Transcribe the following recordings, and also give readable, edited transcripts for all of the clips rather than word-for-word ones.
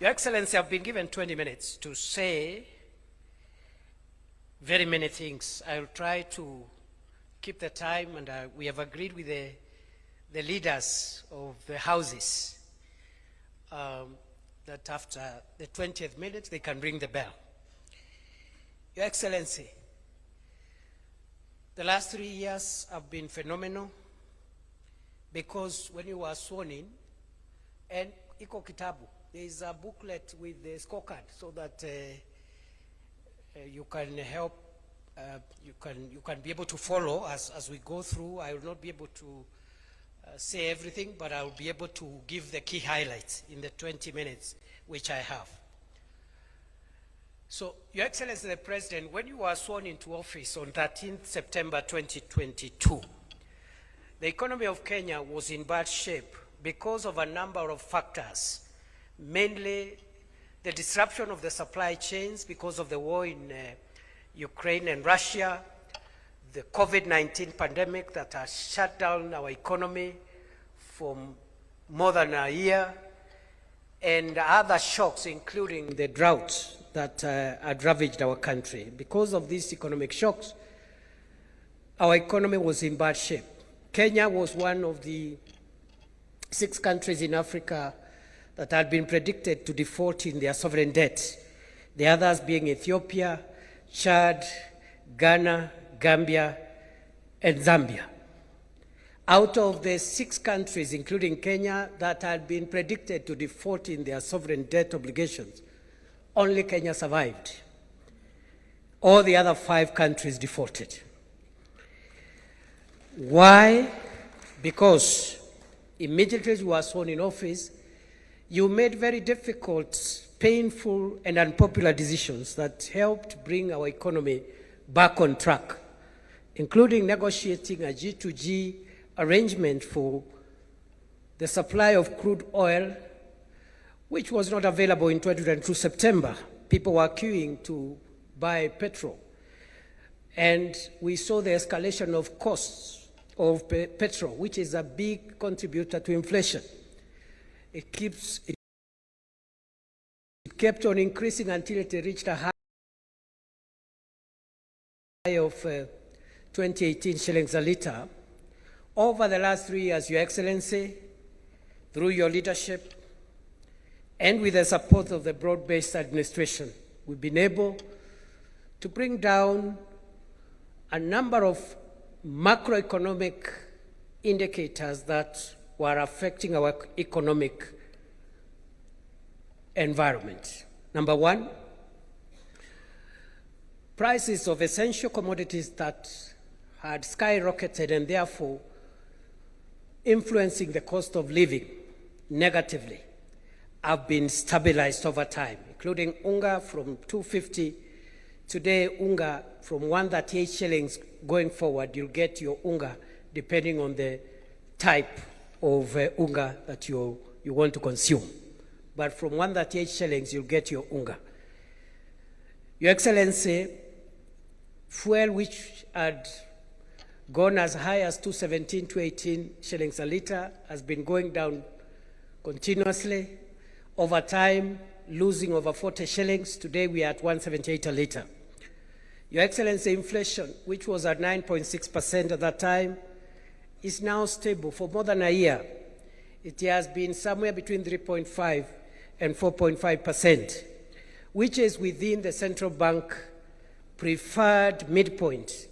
Your Excellency, I've been given 20 minutes to say very many things. I'll try to keep the time, and we have agreed with the leaders of the houses that after the 20th minute, they can ring the bell. Your Excellency, the last 3 years have been phenomenal because when you were sworn in, and iko kitabu, there is a booklet with the scorecard so that you can help, you can be able to follow as we go through. I will not be able to say everything, but I will be able to give the key highlights in the 20 minutes which I have. So, Your Excellency the President, when you were sworn into office on 13th September 2022, the economy of Kenya was in bad shape because of a number of factors, mainly the disruption of the supply chains because of the war in Ukraine and Russia, the COVID-19 pandemic that has shut down our economy for more than a year, and other shocks, including the drought that had ravaged our country. Because of these economic shocks, our economy was in bad shape. Kenya was one of the 6 countries in Africa that had been predicted to default in their sovereign debt, the others being Ethiopia, Chad, Ghana, Gambia, and Zambia. Out of the 6 countries, including Kenya, that had been predicted to default in their sovereign debt obligations, only Kenya survived. All the other 5 countries defaulted. Why? Because immediately you were sworn in office, you made very difficult, painful, and unpopular decisions that helped bring our economy back on track, including negotiating a G2G arrangement for the supply of crude oil, which was not available in 2022 September. People were queuing to buy petrol. And we saw the escalation of costs of petrol, which is a big contributor to inflation. It kept on increasing until it reached a high of 2018 shillings a litre. Over the last 3 years, Your Excellency, through your leadership and with the support of the broad-based administration, we've been able to bring down a number of macroeconomic indicators that were affecting our economic environment. Number 1, prices of essential commodities that had skyrocketed and therefore influencing the cost of living negatively have been stabilized over time, including unga from 250. Today, unga from 138 shillings going forward, you'll get your unga depending on the type of unga that you want to consume. But from 138 shillings, you'll get your unga. Your Excellency, fuel which had gone as high as 217, 218 shillings a litre has been going down continuously. Over time, losing over 40 shillings. Today, we are at 178 a litre. Your Excellency, inflation, which was at 9.6% at that time, is now stable for more than a year. It has been somewhere between 3.5 and 4.5%, which is within the central bank preferred midpoint.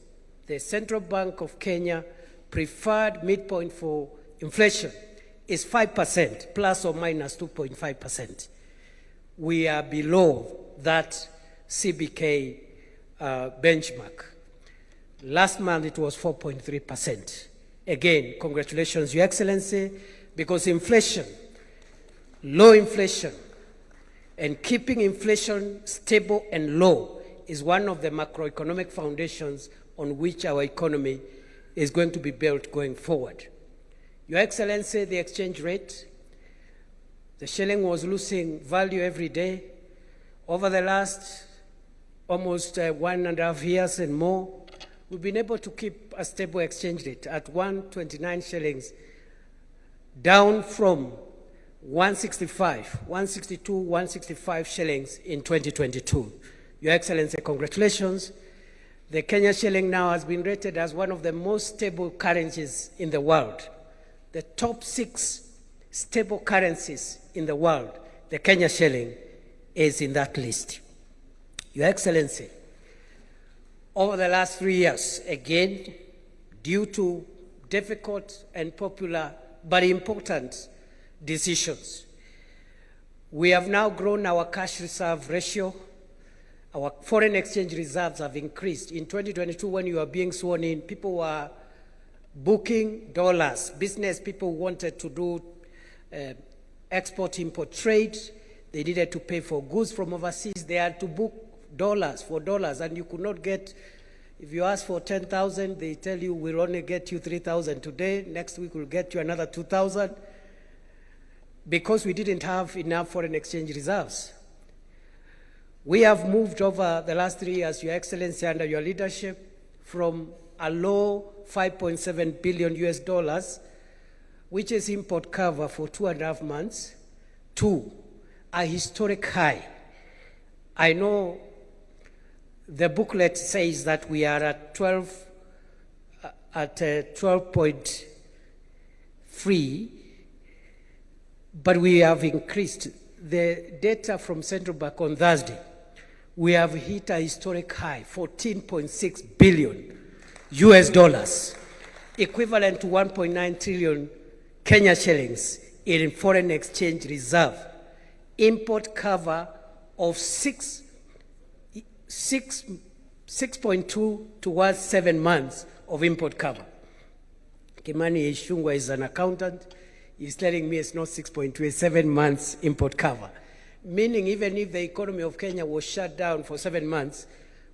The Central Bank of Kenya preferred midpoint for inflation is 5%, plus or minus 2.5%. We are below that CBK benchmark. Last month it was 4.3%. Again, congratulations, Your Excellency, because inflation, low inflation, and keeping inflation stable and low is one of the macroeconomic foundations on which our economy is going to be built going forward. Your Excellency, the exchange rate, the shilling was losing value every day. Over the last almost 1.5 years and more, we've been able to keep a stable exchange rate at 129 shillings, down from 162, 165 shillings in 2022. Your Excellency, congratulations. The Kenya shilling now has been rated as one of the most stable currencies in the world. The top 6 stable currencies in the world, the Kenya shilling is in that list. Your Excellency, over the last 3 years, again, due to difficult and popular but important decisions, we have now grown our cash reserve ratio. Our foreign exchange reserves have increased. In 2022, when you were being sworn in, people were booking dollars. Business people wanted to do export-import trade. They needed to pay for goods from overseas. They had to book dollars for dollars, and you could not get, if you ask for 10,000, they tell you we'll only get you 3,000 today. Next week we'll get you another 2,000, because we didn't have enough foreign exchange reserves. We have moved over the last 3 years, Your Excellency, under your leadership, from a low $5.7 billion US dollars, which is import cover for 2.5 months, to a historic high. I know the booklet says that we are at 12.3, but we have increased. The data from Central Bank on Thursday, we have hit a historic high, 14.6 billion US dollars, equivalent to 1.9 trillion Kenya shillings in foreign exchange reserve. Import cover of 6.2 towards 7 months of import cover. Kimani Ishungwa is an accountant. He's telling me it's not 6.2, it's 7 months import cover. Meaning even if the economy of Kenya was shut down for 7 months,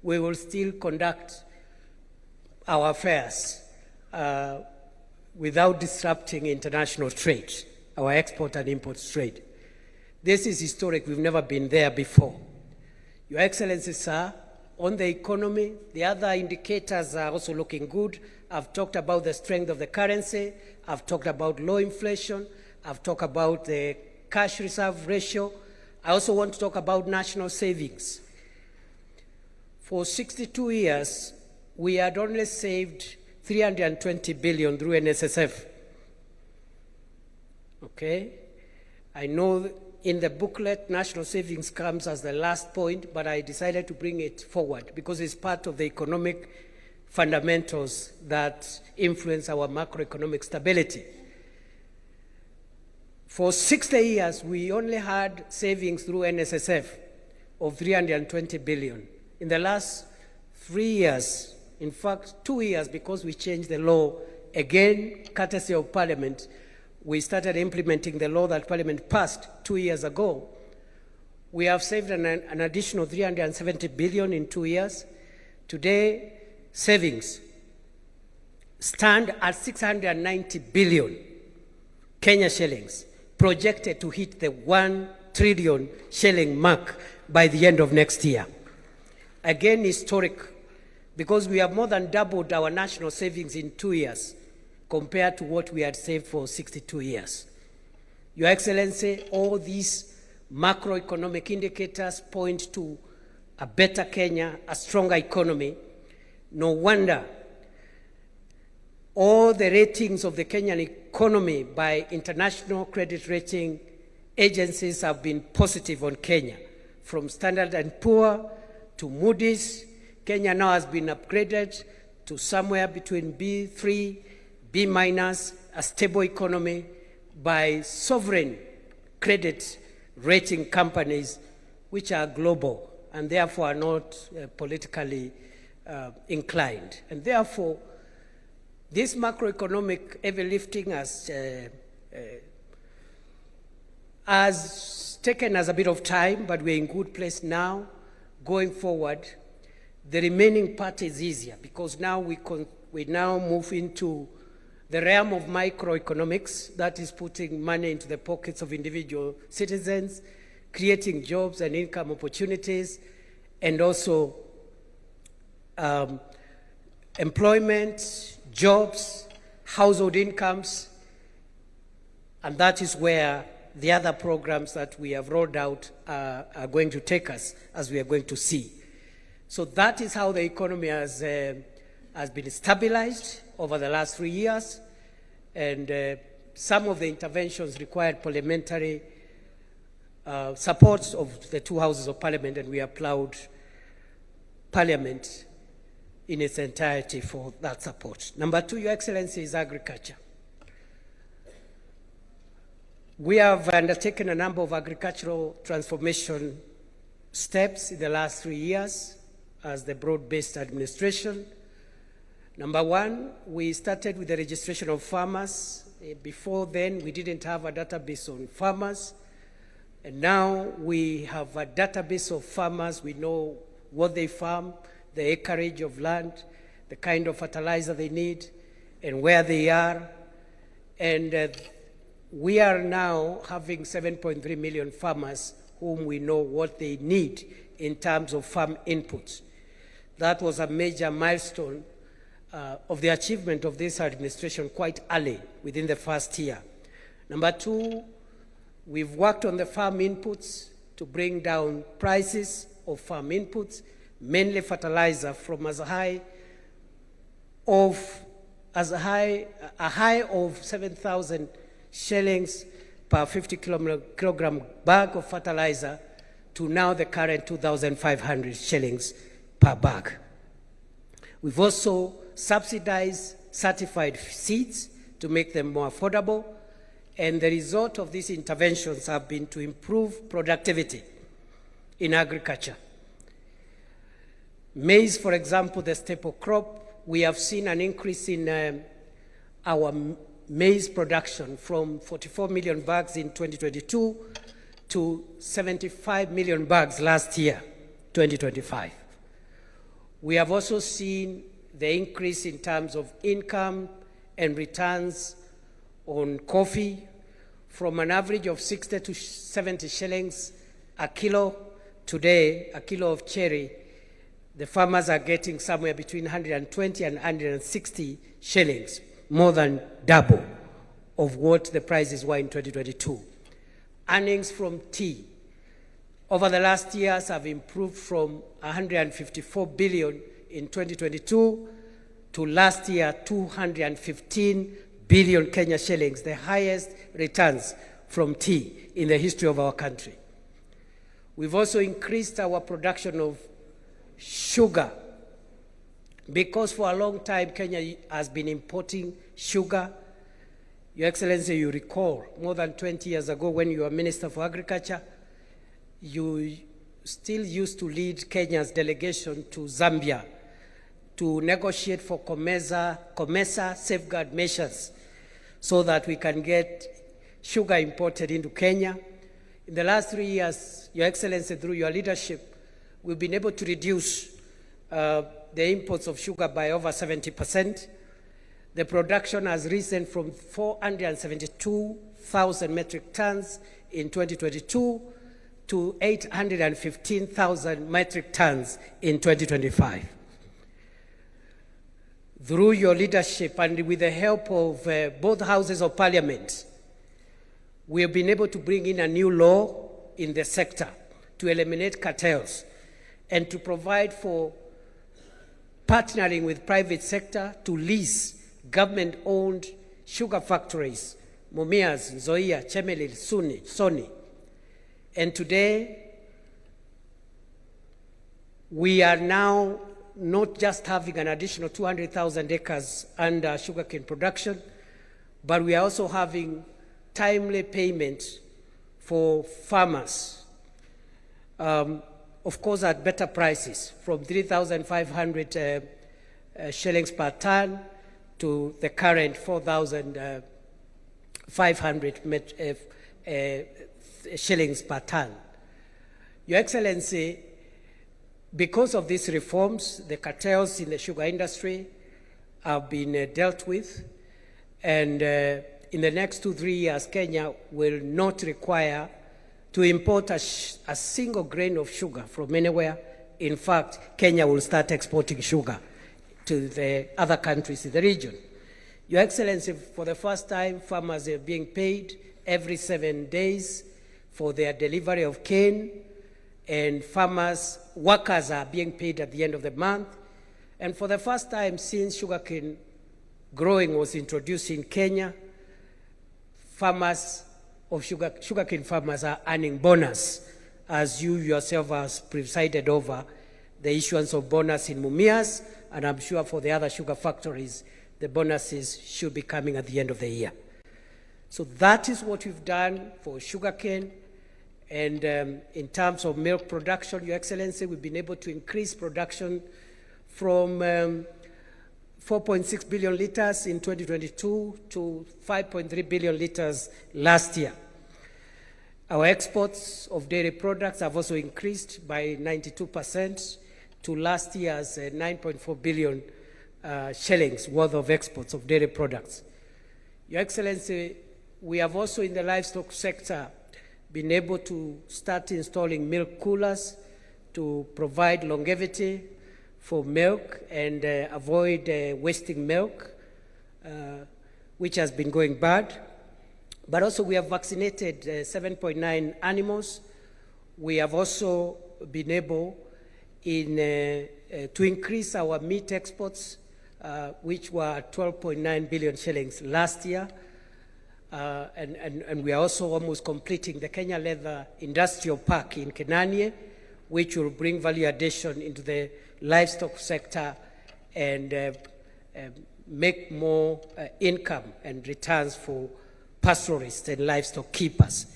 we will still conduct our affairs without disrupting international trade, our export and import trade. This is historic. We've never been there before. Your Excellency, sir, on the economy, the other indicators are also looking good. I've talked about the strength of the currency. I've talked about low inflation. I've talked about the cash reserve ratio. I also want to talk about national savings. For 62 years, we had only saved 320 billion through NSSF. Okay? I know in the booklet, national savings comes as the last point, but I decided to bring it forward because it's part of the economic fundamentals that influence our macroeconomic stability. For 60 years, we only had savings through NSSF of 320 billion. In the last 3 years, in fact, 2 years, because we changed the law, again, courtesy of Parliament, we started implementing the law that Parliament passed 2 years ago. We have saved an additional 370 billion in 2 years. Today, savings stand at 690 billion Kenya shillings, projected to hit the 1 trillion shilling mark by the end of next year. Again, historic, because we have more than doubled our national savings in 2 years compared to what we had saved for 62 years. Your Excellency, all these macroeconomic indicators point to a better Kenya, a stronger economy. No wonder all the ratings of the Kenyan economy by international credit rating agencies have been positive on Kenya. From Standard & Poor to Moody's, Kenya now has been upgraded to somewhere between B3, B-, a stable economy by sovereign credit rating companies which are global and therefore are not politically inclined. And therefore, this macroeconomic heavy lifting has taken us a bit of time, but we're in good place now. Going forward, the remaining part is easier because now we now move into the realm of microeconomics, that is putting money into the pockets of individual citizens, creating jobs and income opportunities, and also employment, jobs, household incomes, and that is where the other programs that we have rolled out are going to take us, as we are going to see. So that is how the economy has been stabilized over the last 3 years, and some of the interventions required parliamentary support of the two houses of parliament, and we applaud Parliament in its entirety for that support. Number two, Your Excellency, is agriculture. We have undertaken a number of agricultural transformation steps in the last 3 years as the broad-based administration. Number one, we started with the registration of farmers. Before then, we didn't have a database on farmers. And now we have a database of farmers. We know what they farm, the acreage of land, the kind of fertilizer they need, and where they are. And we are now having 7.3 million farmers whom we know what they need in terms of farm inputs. That was a major milestone of the achievement of this administration quite early, within the first year. Number two, we've worked on the farm inputs to bring down prices of farm inputs, mainly fertilizer, from a high of 7,000 shillings per 50 kilogram bag of fertilizer to now the current 2,500 shillings per bag. We've also subsidized certified seeds to make them more affordable, and the result of these interventions have been to improve productivity in agriculture. Maize, for example, the staple crop, we have seen an increase in our maize production from 44 million bags in 2022 to 75 million bags last year, 2025. We have also seen the increase in terms of income and returns on coffee from an average of 60 to 70 shillings a kilo. Today, a kilo of cherry, the farmers are getting somewhere between 120 and 160 shillings, more than double of what the prices were in 2022. Earnings from tea over the last years have improved from 154 billion in 2022 to last year 215 billion Kenya shillings, the highest returns from tea in the history of our country. We've also increased our production of sugar, because for a long time Kenya has been importing sugar. Your Excellency, you recall more than 20 years ago when you were Minister for Agriculture, you still used to lead Kenya's delegation to Zambia to negotiate for COMESA safeguard measures so that we can get sugar imported into Kenya. In the last 3 years, Your Excellency, through your leadership, we've been able to reduce the imports of sugar by over 70%. The production has risen from 472,000 metric tons in 2022 to 815,000 metric tons in 2025. Through your leadership and with the help of both houses of parliament, we have been able to bring in a new law in the sector to eliminate cartels and to provide for partnering with private sector to lease government-owned sugar factories, Mumias, Nzoia, Chemelil, Sony. And today, we are now not just having an additional 200,000 acres under sugarcane production, but we are also having timely payment for farmers, of course at better prices, from 3,500 shillings per ton to the current 4,500 shillings per ton. Your Excellency, because of these reforms, the cartels in the sugar industry have been dealt with, and in the next 2-3 years, Kenya will not require to import a single grain of sugar from anywhere. In fact, Kenya will start exporting sugar to the other countries in the region. Your Excellency, for the first time, farmers are being paid every 7 days for their delivery of cane, and workers are being paid at the end of the month. And for the first time since sugarcane growing was introduced in Kenya, sugarcane farmers are earning bonus, as you yourself has presided over the issuance of bonus in Mumias, and I'm sure for the other sugar factories, the bonuses should be coming at the end of the year. So that is what we've done for sugarcane. And in terms of milk production, Your Excellency, we've been able to increase production from 4.6 billion liters in 2022 to 5.3 billion liters last year. Our exports of dairy products have also increased by 92% to last year's 9.4 billion shillings worth of exports of dairy products. Your Excellency, we have also in the livestock sector been able to start installing milk coolers to provide longevity for milk and avoid wasting milk, which has been going bad. But also we have vaccinated 7.9 animals. We have also been able to increase our meat exports, which were 12.9 billion shillings last year. And we are also almost completing the Kenya Leather Industrial Park in Kenanie, which will bring value addition into the livestock sector and make more income and returns for pastoralists and livestock keepers.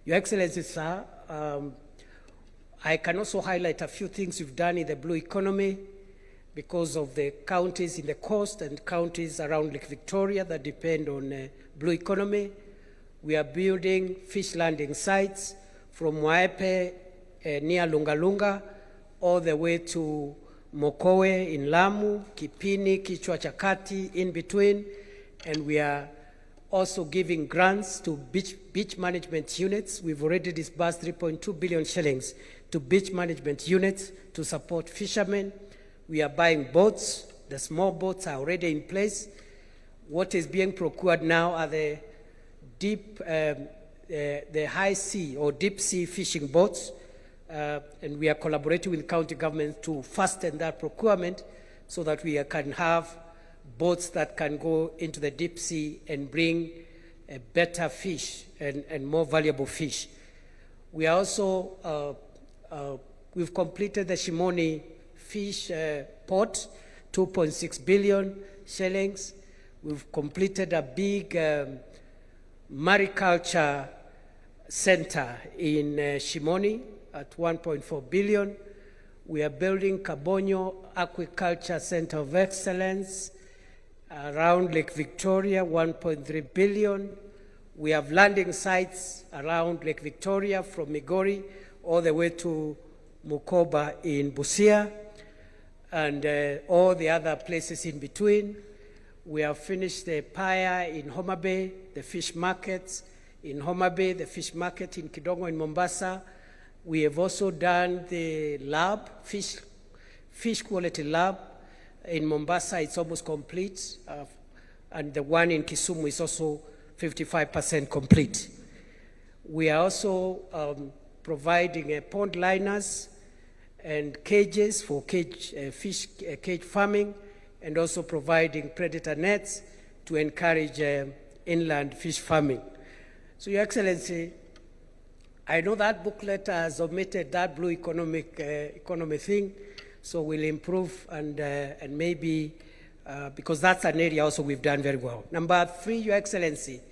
Your Excellency, sir, I can also highlight a few things we've done in the blue economy because of the counties in the coast and counties around Lake Victoria that depend on blue economy. We are building fish landing sites from Waepe near Lungalunga all the way to Mokowe in Lamu, Kipini, Kichwa Chakati in between, and we are also giving grants to beach management units. We've already disbursed 3.2 billion shillings to beach management units to support fishermen. We are buying boats. The small boats are already in place. What is being procured now are the high sea or deep sea fishing boats, and we are collaborating with county government to fasten that procurement so that we can have boats that can go into the deep sea and bring better fish and more valuable fish. We are also, we've completed the Shimoni fish port, 2.6 billion shillings. We've completed a big mariculture center in Shimoni at 1.4 billion. We are building Kabonyo Aquaculture Center of Excellence around Lake Victoria, 1.3 billion. We have landing sites around Lake Victoria from Migori all the way to Mukoba in Busia and all the other places in between. We have finished the Paya in Homa Bay, the fish markets in Homa Bay, the fish market in Kidongo in Mombasa. We have also done the lab, fish quality lab in Mombasa. It's almost complete, and the one in Kisumu is also 55% complete. We are also providing pond liners and cages for fish cage farming, and also providing predator nets to encourage inland fish farming. So, Your Excellency, I know that booklet has omitted that blue economy thing, so we'll improve and maybe, because that's an area also we've done very well. Number 3, Your Excellency,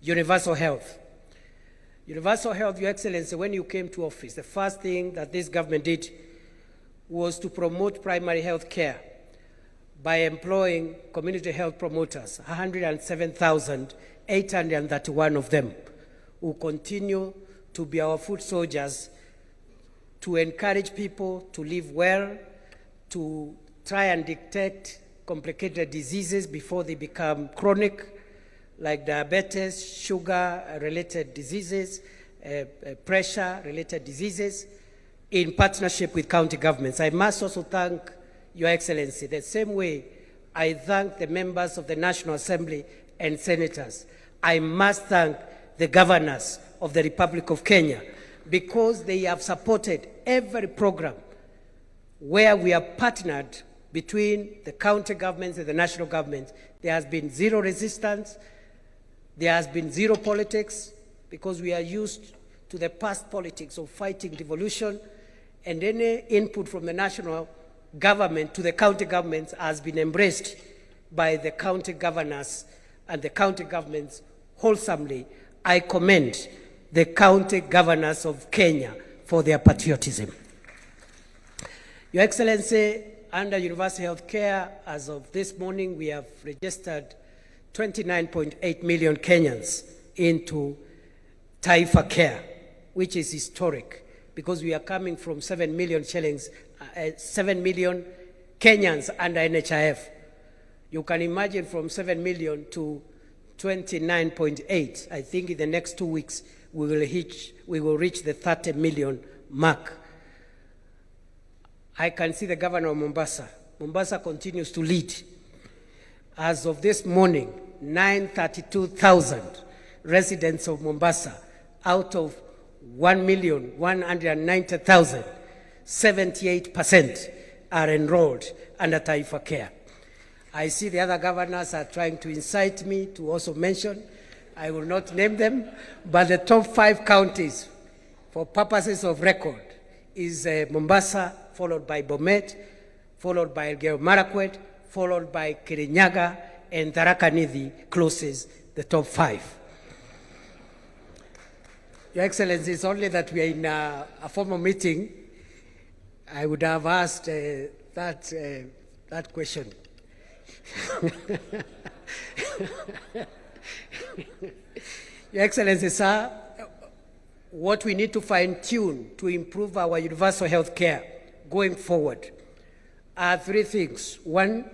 universal health. Universal health, Your Excellency, when you came to office, the first thing that this government did was to promote primary health care by employing community health promoters, 107,831 of them, who continue to be our foot soldiers to encourage people to live well, to try and detect complicated diseases before they become chronic, like diabetes, sugar-related diseases, pressure-related diseases, in partnership with county governments. I must also thank Your Excellency the same way I thank the members of the National Assembly and senators. I must thank the governors of the Republic of Kenya, because they have supported every program where we have partnered between the county governments and the national government. There has been zero resistance, there has been zero politics, because we are used to the past politics of fighting devolution, and any input from the national government to the county governments has been embraced by the county governors and the county governments wholesomely. I commend the county governors of Kenya for their patriotism. Your Excellency, under universal health care, as of this morning, we have registered 29.8 million Kenyans into Taifa Care, which is historic, because we are coming from 7 million shillings, 7 million Kenyans under NHIF. You can imagine from 7 million to 29.8. I think in the next 2 weeks, we will reach the 30 million mark. I can see the governor of Mombasa. Mombasa continues to lead. As of this morning, 932,000 residents of Mombasa out of 1,190,000, 78% are enrolled under Taifa Care. I see the other governors are trying to incite me to also mention. I will not name them, but the top 5 counties, for purposes of record, is Mombasa, followed by Bomet, followed by Elgeyo Marakwet, followed by Kirinyaga, and Tharaka Nithi closes the top 5. Your Excellency, it's only that we are in a formal meeting. I would have asked that question. Your Excellency, sir, what we need to fine-tune to improve our universal health care going forward are 3 things. 1,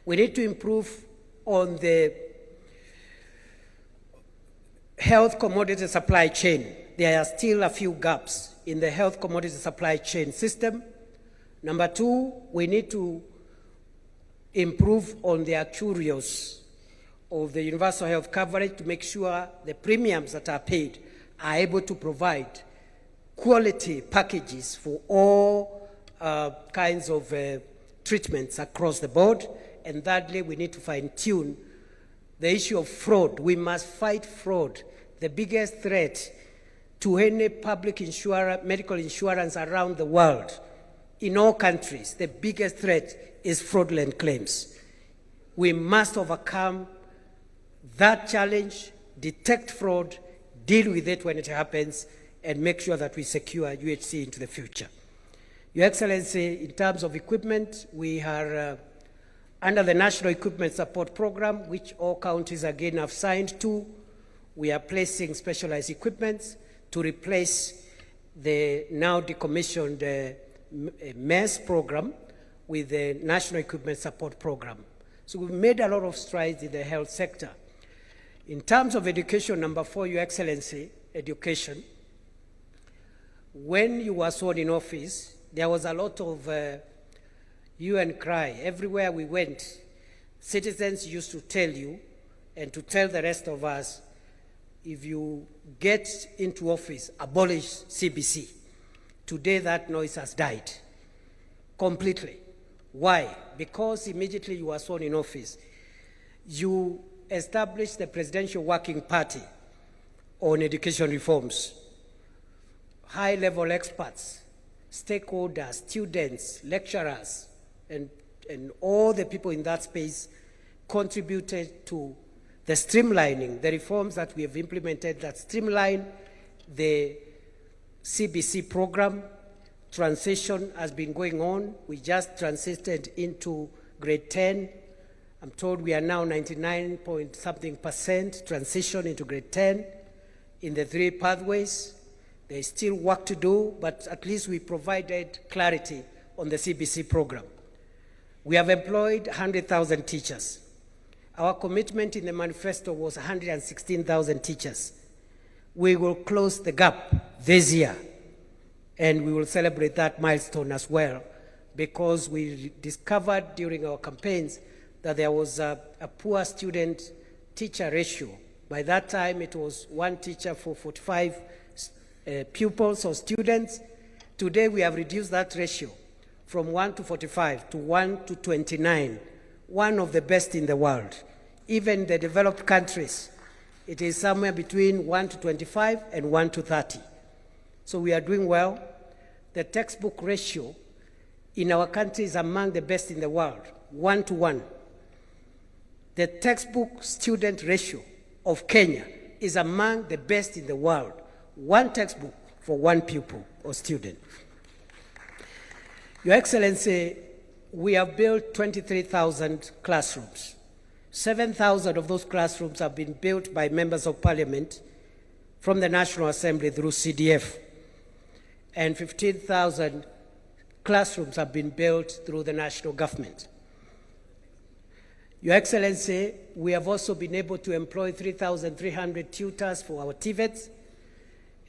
we need to improve on the health commodity supply chain. There are still a few gaps in the health commodity supply chain system. Number 2, we need to improve on the actuarials of the universal health coverage to make sure the premiums that are paid are able to provide quality packages for all kinds of treatments across the board. And thirdly, we need to fine-tune the issue of fraud. We must fight fraud. The biggest threat to any public medical insurance around the world, in all countries, the biggest threat is fraudulent claims. We must overcome that challenge, detect fraud, deal with it when it happens, and make sure that we secure UHC into the future. Your Excellency, in terms of equipment, we are under the National Equipment Support Program, which all counties again have signed to. We are placing specialized equipment to replace the now decommissioned MES program with the National Equipment Support Program. So we've made a lot of strides in the health sector. In terms of education, number 4, Your Excellency, education. When you were sworn in office, there was a lot of hue and cry. Everywhere we went, citizens used to tell you and to tell the rest of us, if you get into office, abolish CBC. Today that noise has died completely. Why? Because immediately you were sworn in office, you established the Presidential Working Party on education reforms. High-level experts, stakeholders, students, lecturers, and all the people in that space contributed to the streamlining, the reforms that we have implemented that streamline the CBC program. Transition has been going on. We just transited into grade 10. I'm told we are now 99-point-something% transition into grade 10 in the 3 pathways. There is still work to do, but at least we provided clarity on the CBC program. We have employed 100,000 teachers. Our commitment in the manifesto was 116,000 teachers. We will close the gap this year, and we will celebrate that milestone as well, because we discovered during our campaigns that there was a poor student-teacher ratio By that time, it was 1 teacher for 45 pupils or students. Today, we have reduced that ratio from 1 to 45 to 1 to 29, one of the best in the world. Even the developed countries, it is somewhere between 1 to 25 and 1 to 30. So we are doing well. The textbook ratio in our country is among the best in the world, 1 to 1. The textbook student ratio of Kenya is among the best in the world, 1 textbook for 1 pupil or student. Your Excellency, we have built 23,000 classrooms. 7,000 of those classrooms have been built by members of parliament from the National Assembly through CDF. And 15,000 classrooms have been built through the national government. Your Excellency, we have also been able to employ 3,300 tutors for our TVETs,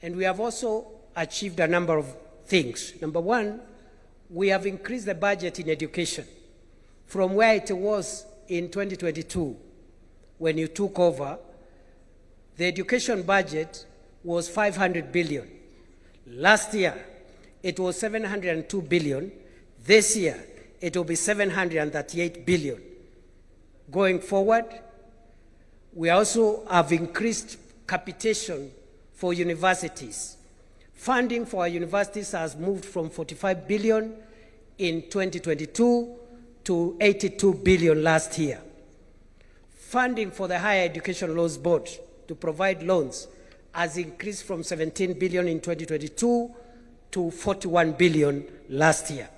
and we have also achieved a number of things. Number one, we have increased the budget in education from where it was in 2022 when you took over. The education budget was 500 billion. Last year, it was 702 billion. This year, it will be 738 billion. Going forward, we also have increased capitation for universities. Funding for our universities has moved from 45 billion in 2022 to 82 billion last year. Funding for the Higher Education Loans Board to provide loans has increased from 17 billion in 2022 to 41 billion last year.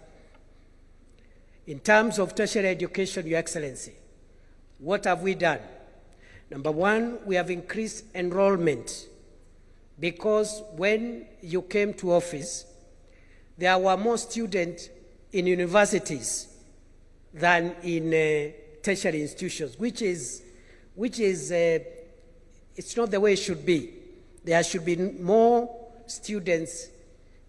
In terms of tertiary education, Your Excellency, what have we done? Number one, we have increased enrollment because when you came to office, there were more students in universities than in tertiary institutions, which is it's not the way it should be. There should be more students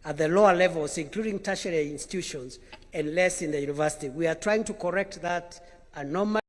at the lower levels, including tertiary institutions, and less in the university. We are trying to correct that anomaly.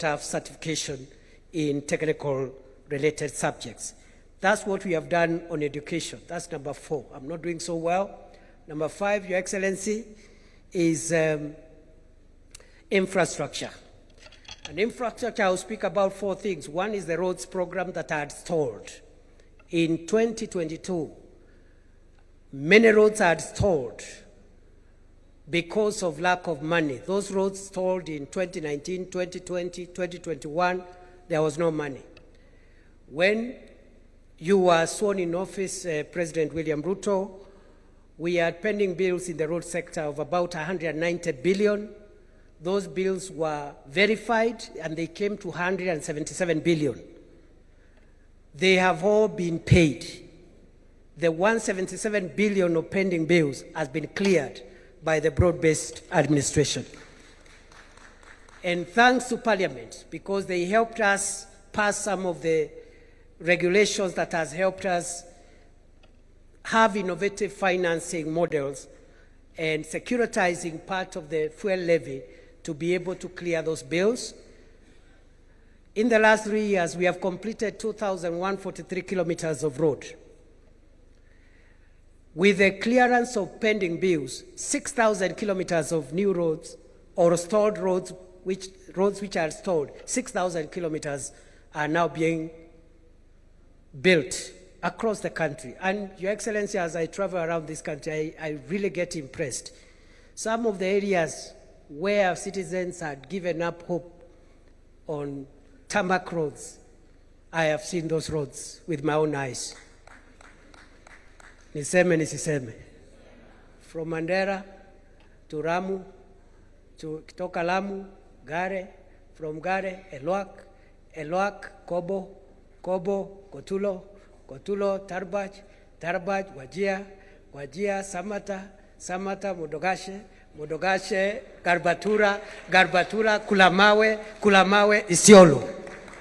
Have certification in technical related subjects. That's what we have done on education. That's number 4. I'm not doing so well. Number 5, Your Excellency, is infrastructure. And infrastructure, I'll speak about 4 things. One is the roads program that I had stalled. In 2022, many roads had stalled because of lack of money. Those roads stalled in 2019, 2020, 2021. There was no money. When you were sworn in office, President William Ruto, we had pending bills in the road sector of about 190 billion. Those bills were verified and they came to 177 billion. They have all been paid. The 177 billion of pending bills has been cleared by the broad-based administration. And thanks to Parliament, because they helped us pass some of the regulations that has helped us have innovative financing models and securitizing part of the fuel levy to be able to clear those bills. In the last 3 years, we have completed 2,143 kilometers of road. With the clearance of pending bills, 6,000 kilometers of new roads or stalled roads, which roads which are stalled, 6,000 kilometers are now being built across the country. And Your Excellency, as I travel around this country, I really get impressed. Some of the areas where citizens had given up hope on tarmac roads, I have seen those roads with my own eyes. Niseme nisiseme. From Mandera to Ramu, to Kitoka Lamu, Gare, from Gare, Elwak, Kobo, Kotulo, Tarbaj, Wajia, Samata, Modogashe, Garbatura, Kulamawe, Isiolo.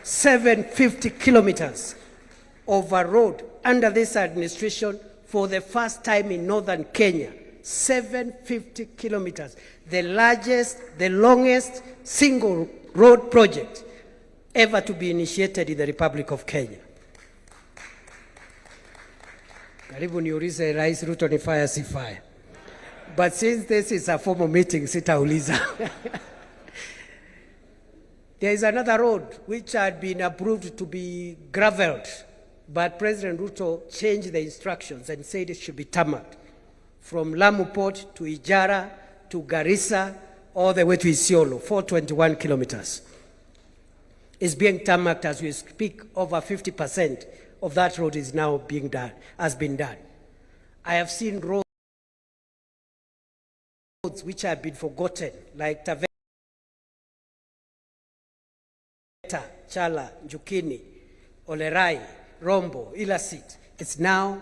750 kilometers of a road under this administration for the first time in northern Kenya. 750 kilometers, the largest, the longest single road project ever to be initiated in the Republic of Kenya. Karibu niulize Rais Ruto ni fire si fire. But since this is a formal meeting, sitauliza. There is another road which had been approved to be gravelled, but President Ruto changed the instructions and said it should be tarmacked. From Lamu Port to Ijara to Garissa, all the way to Isiolo, 421 kilometers. It's being tarmacked as we speak. Over 50% of that road is now being done, has been done. I have seen roads which have been forgotten, like Taveta, Chala, Njukini, Olerai, Rombo, Ilasit. It's now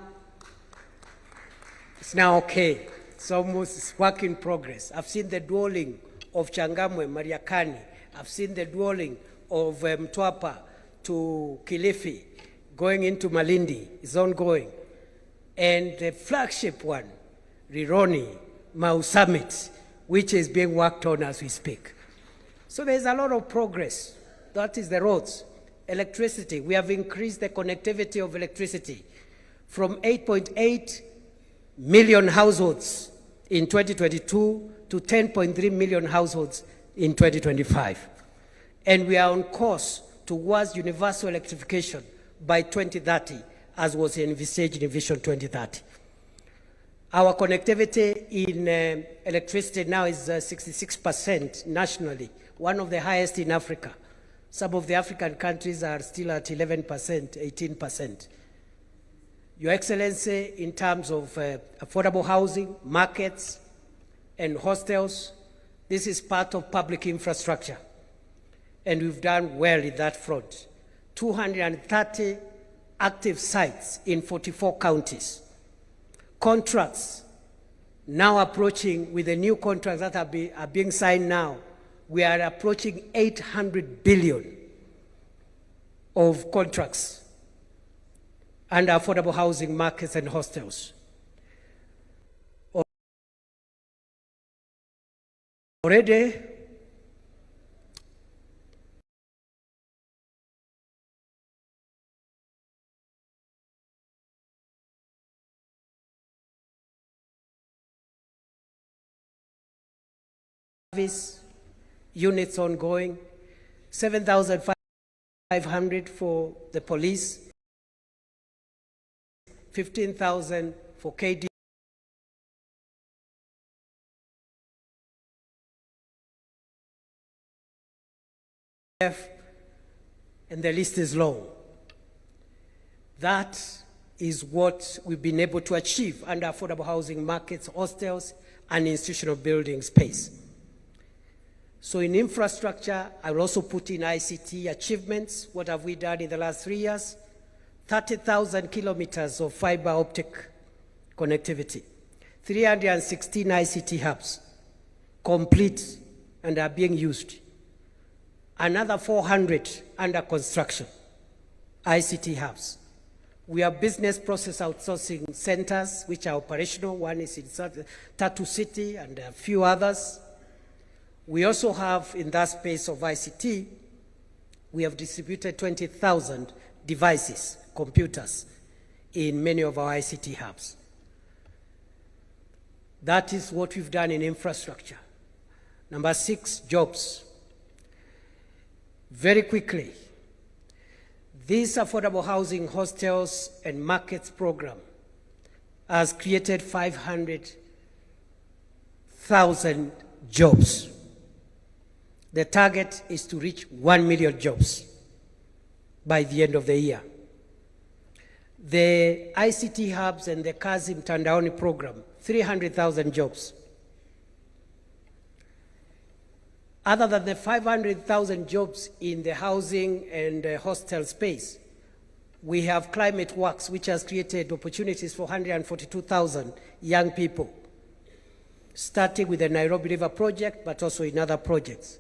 okay. It's work in progress. I've seen the dwelling of Changamwe, Mariakani. I've seen the dwelling of Mtwapa to Kilifi, going into Malindi, is ongoing. And the flagship one, Rironi, Mau Summit, which is being worked on as we speak. So there's a lot of progress. That is the roads. Electricity, we have increased the connectivity of electricity from 8.8 million households in 2022 to 10.3 million households in 2025. And we are on course towards universal electrification by 2030, as was envisaged in Vision 2030. Our connectivity in electricity now is 66% nationally, one of the highest in Africa. Some of the African countries are still at 11%, 18%. Your Excellency, in terms of affordable housing, markets, and hostels, this is part of public infrastructure. And we've done well in that front. 230 active sites in 44 counties. Contracts now approaching, with the new contracts that are being signed now, we are approaching 800 billion of contracts under affordable housing, markets, and hostels. Already, service units ongoing, 7,500 for the police, 15,000 for KD, and the list is long. That is what we've been able to achieve under affordable housing, markets, hostels, and institutional building space. So in infrastructure, I will also put in ICT achievements. What have we done in the last 3 years? 30,000 kilometers of fiber optic connectivity, 316 ICT hubs complete and are being used. Another 400 under construction, ICT hubs. We have business process outsourcing centers which are operational. One is in Tatu City and a few others. We also have, in that space of ICT, we have distributed 20,000 devices, computers, in many of our ICT hubs. That is what we've done in infrastructure. Number 6, jobs. Very quickly, this affordable housing, hostels, and markets program has created 500,000 jobs. The target is to reach 1 million jobs by the end of the year. The ICT hubs and the Kazi Mtandaoni program, 300,000 jobs. Other than the 500,000 jobs in the housing and hostel space, we have Climate Works, which has created opportunities for 142,000 young people, starting with the Nairobi River project, but also in other projects.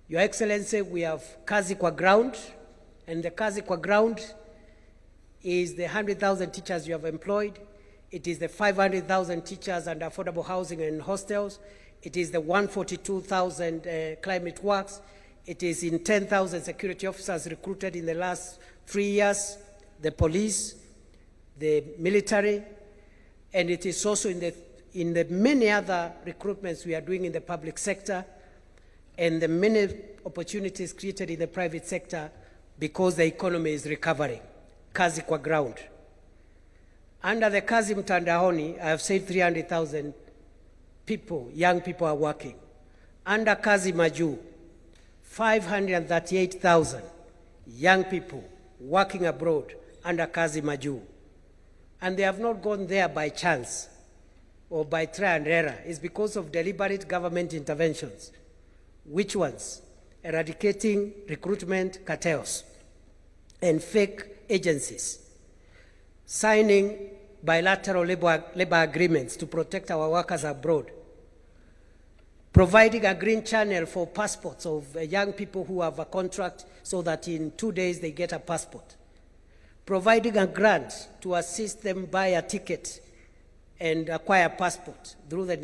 Your Excellency, we have Kazi Kwa Ground, and the Kazi Kwa Ground is the 100,000 teachers you have employed. It is the 500,000 teachers and affordable housing and hostels. It is the 142,000 climate works. It is in 10,000 security officers recruited in the last 3 years, the police, the military, and it is also in the many other recruitments we are doing in the public sector and the many opportunities created in the private sector because the economy is recovering. Kazi Kwa Ground. Under the Kazi Mtandaoni, I have said 300,000 people, young people are working. Under Kazi Maju, 538,000 young people working abroad under Kazi Maju. And they have not gone there by chance or by trial and error. It's because of deliberate government interventions. Which ones? Eradicating recruitment cartels and fake agencies, signing bilateral labor agreements to protect our workers abroad, providing a green channel for passports of young people who have a contract so that in 2 days they get a passport, providing a grant to assist them buy a ticket and acquire a passport through the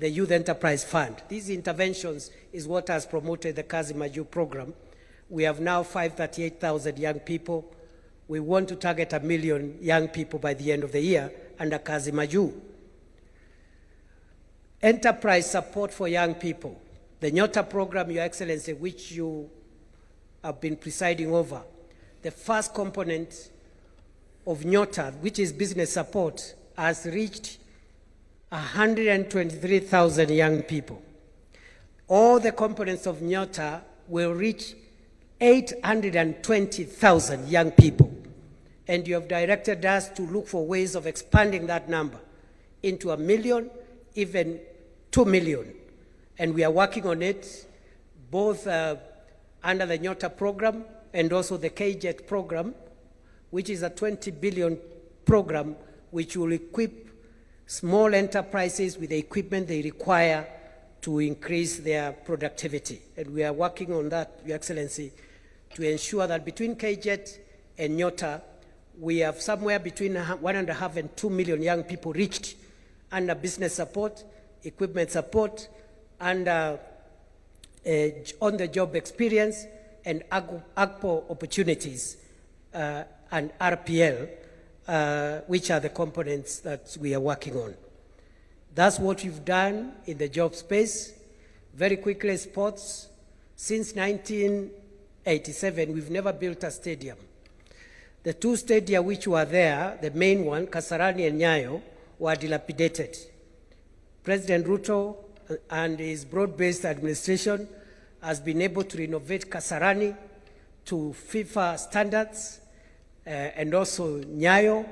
Youth Enterprise Fund. These interventions is what has promoted the Kazi Maju program. We have now 538,000 young people. We want to target 1 million young people by the end of the year under Kazi Maju. Enterprise support for young people. The Nyota program, Your Excellency, which you have been presiding over, the first component of Nyota, which is business support, has reached 123,000 young people. All the components of Nyota will reach 820,000 young people. And you have directed us to look for ways of expanding that number into 1 million, even 2 million. And we are working on it, both under the Nyota program and also the KJET program, which is a 20 billion program which will equip small enterprises with the equipment they require to increase their productivity. And we are working on that, Your Excellency, to ensure that between KJET and Nyota, we have somewhere between 1.5 and 2 million young people reached under business support, equipment support, under on-the-job experience, and AGPO opportunities, and RPL, which are the components that we are working on. That's what we've done in the job space. Very quickly, sports. Since 1987, we've never built a stadium. The 2 stadia which were there, the main one, Kasarani and Nyayo, were dilapidated. President Ruto and his broad-based administration has been able to renovate Kasarani to FIFA standards, and also Nyayo.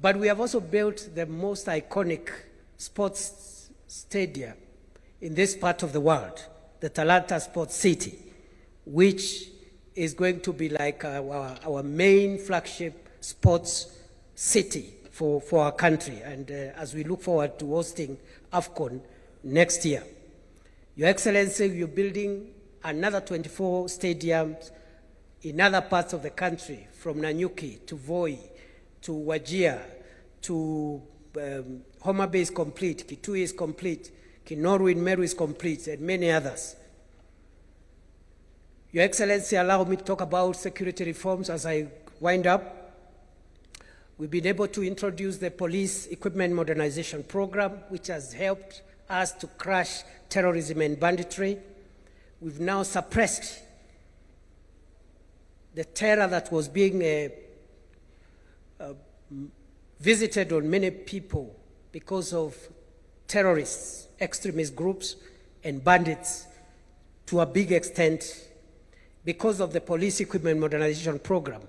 But we have also built the most iconic sports stadium in this part of the world, the Talanta Sports City, which is going to be like our main flagship sports city for our country, and as we look forward to hosting AFCON next year. Your Excellency, you're building another 24 stadiums in other parts of the country, from Nanyuki to Voi to Wajir to Homa Bay is complete, Kitui is complete, Kinoru in Meru is complete, and many others. Your Excellency, allow me to talk about security reforms as I wind up. We've been able to introduce the police equipment modernization program, which has helped us to crush terrorism and banditry. We've now suppressed the terror that was being visited on many people because of terrorists, extremist groups, and bandits to a big extent because of the police equipment modernization program,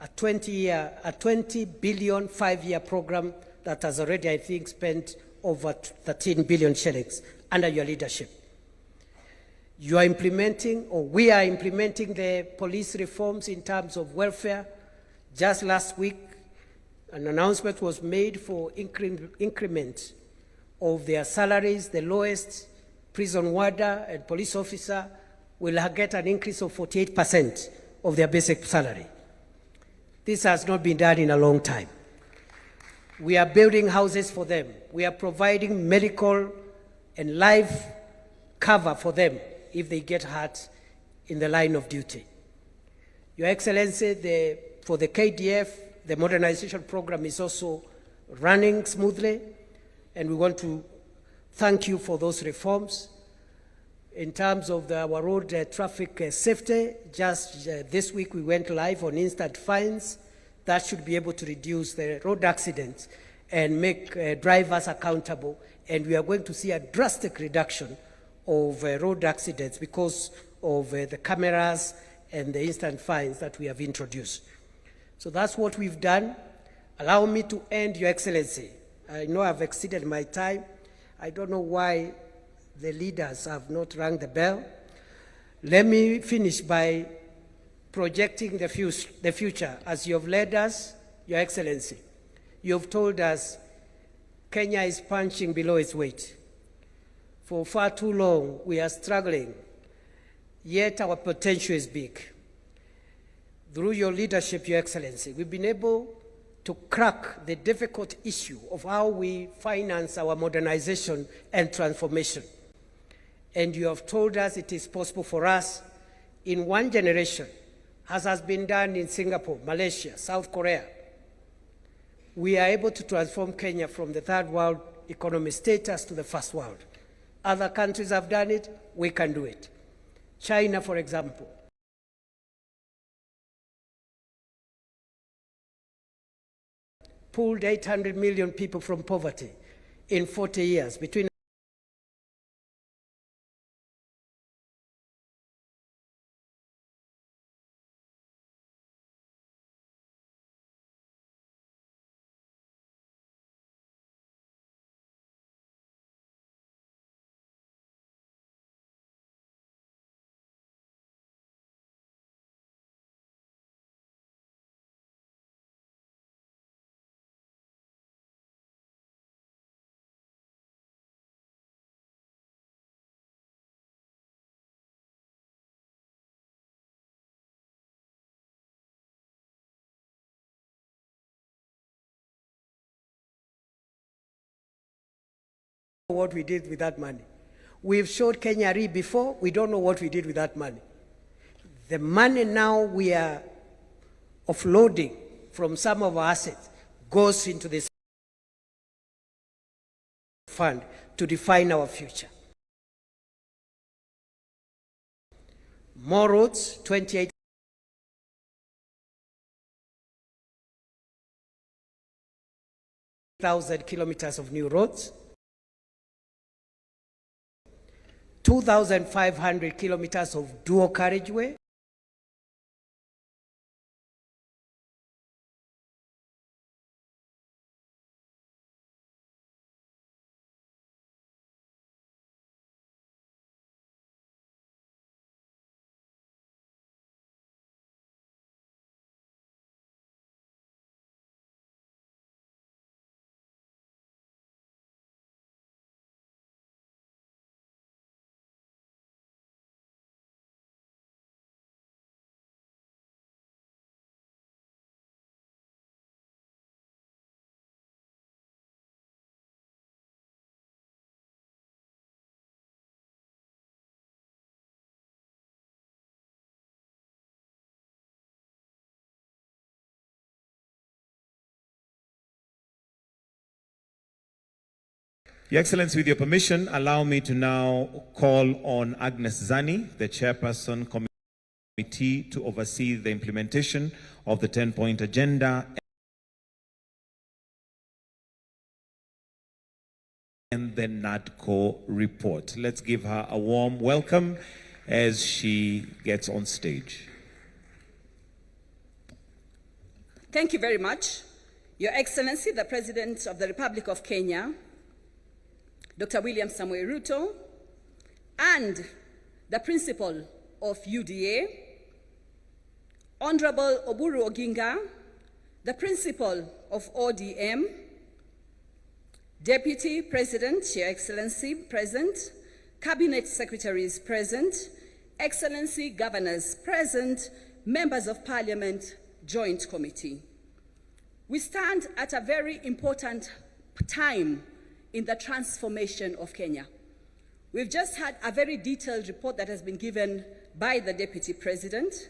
a 20 billion 5-year program that has already, I think, spent over 13 billion shillings under your leadership. You are implementing, or we are implementing, the police reforms in terms of welfare. Just last week, an announcement was made for increment of their salaries. The lowest prison warder and police officer will get an increase of 48% of their basic salary. This has not been done in a long time. We are building houses for them. We are providing medical and life cover for them if they get hurt in the line of duty. Your Excellency, for the KDF, the modernization program is also running smoothly, and we want to thank you for those reforms. In terms of our road traffic safety, just this week we went live on instant fines. That should be able to reduce the road accidents and make drivers accountable. And we are going to see a drastic reduction of road accidents because of the cameras and the instant fines that we have introduced. So that's what we've done. Allow me to end, Your Excellency. I know I've exceeded my time. I don't know why the leaders have not rung the bell. Let me finish by projecting the future. As you have led us, Your Excellency, you have told us Kenya is punching below its weight. For far too long, we are struggling, yet our potential is big. Through your leadership, Your Excellency, we've been able to crack the difficult issue of how we finance our modernization and transformation. And you have told us it is possible for us in one generation, as has been done in Singapore, Malaysia, South Korea. We are able to transform Kenya from the third world economy status to the first world. Other countries have done it, we can do it. China, for example, pulled 800 million people from poverty in 40 years, between what we did with that money. We've showed Kenya Re before, we don't know what we did with that money. The money now we are offloading from some of our assets goes into this fund to define our future. More roads, 28,000 kilometers of new roads, 2,500 kilometers of dual carriageway, Your Excellency, with your permission, allow me to now call on Agnes Zani, the Chairperson Committee, to oversee the implementation of the 10-point agenda and the NADCO report. Let's give her a warm welcome as she gets on stage. Thank you very much. Your Excellency, the President of the Republic of Kenya, Dr. William Samoei Ruto, and the Principal of UDA, Honorable Oburu Oginga, the Principal of ODM, Deputy President, Your Excellency, present, Cabinet Secretaries present, Excellency Governors present, Members of Parliament, Joint Committee. We stand at a very important time in the transformation of Kenya. We've just had a very detailed report that has been given by the Deputy President.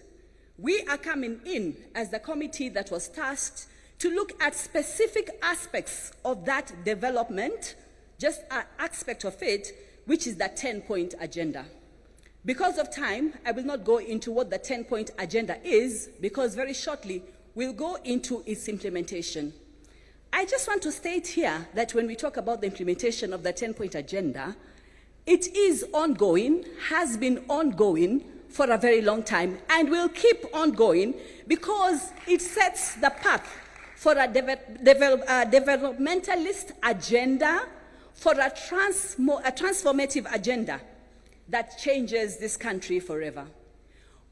We are coming in as the committee that was tasked to look at specific aspects of that development, just an aspect of it, which is the 10-point agenda. Because of time, I will not go into what the 10-point agenda is, because very shortly, we'll go into its implementation. I just want to state here that when we talk about the implementation of the 10-point agenda, it is ongoing, has been ongoing for a very long time, and will keep ongoing because it sets the path for a developmentalist agenda, for a transformative agenda that changes this country forever.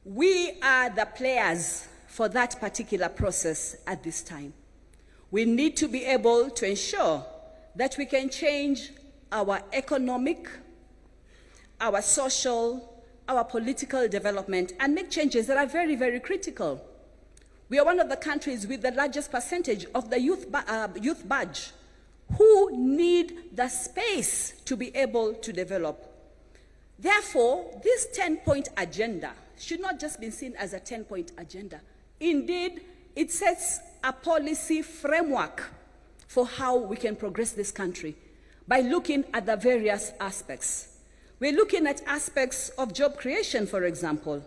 We are the players for that particular process at this time. We need to be able to ensure that we can change our economic, our social, our political development, and make changes that are very, very critical. We are one of the countries with the largest percentage of the youth badge who need the space to be able to develop. Therefore, this 10-point agenda should not just be seen as a 10-point agenda. Indeed, it sets a policy framework for how we can progress this country by looking at the various aspects. We're looking at aspects of job creation, for example,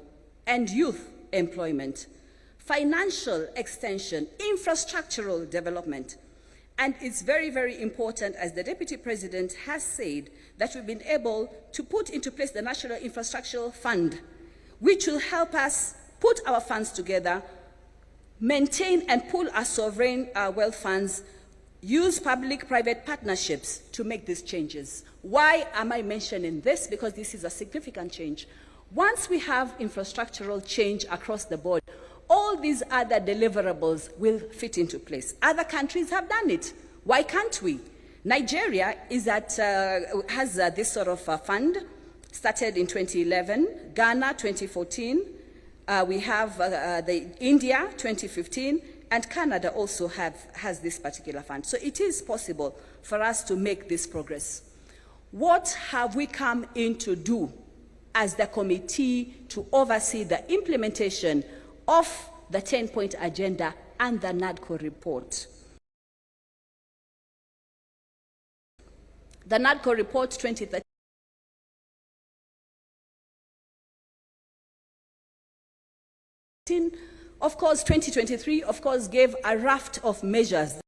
and youth employment, financial extension, infrastructural development. And it's very, very important, as the Deputy President has said, that we've been able to put into place the National Infrastructural Fund, which will help us put our funds together, maintain and pool our sovereign wealth funds, use public-private partnerships to make these changes. Why am I mentioning this? Because this is a significant change. Once we have infrastructural change across the board, all these other deliverables will fit into place. Other countries have done it. Why can't we? Nigeria has this sort of fund, started in 2011, Ghana 2014, we have India 2015, and Canada also has this particular fund. So it is possible for us to make this progress. What have we come in to do as the committee to oversee the implementation of the 10-point agenda and the NADCO report? The NADCO report 2013 of course, 2023, of course, gave a raft of measures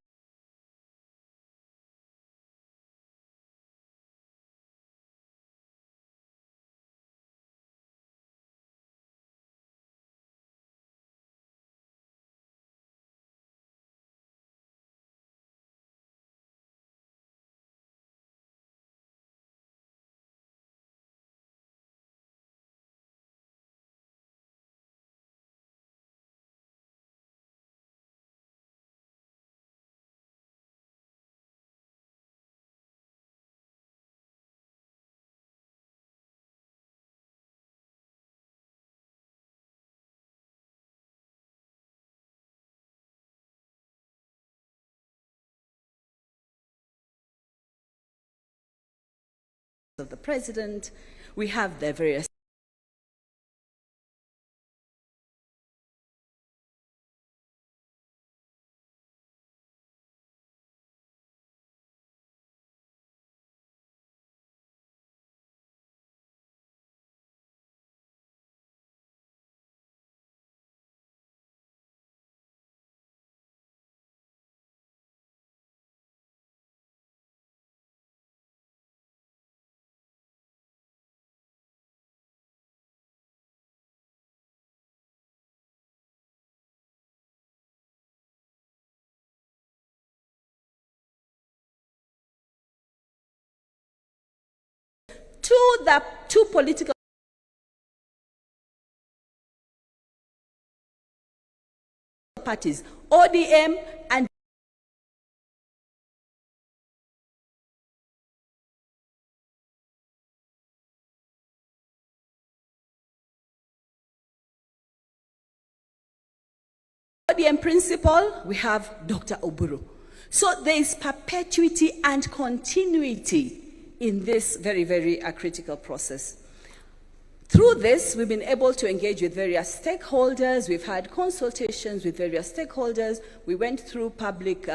of the President, we have the various to the two political parties, ODM and ODM principal, we have Dr. Oburu. So there is perpetuity and continuity in this very, very critical process. Through this, we've been able to engage with various stakeholders. We've had consultations with various stakeholders. We went through public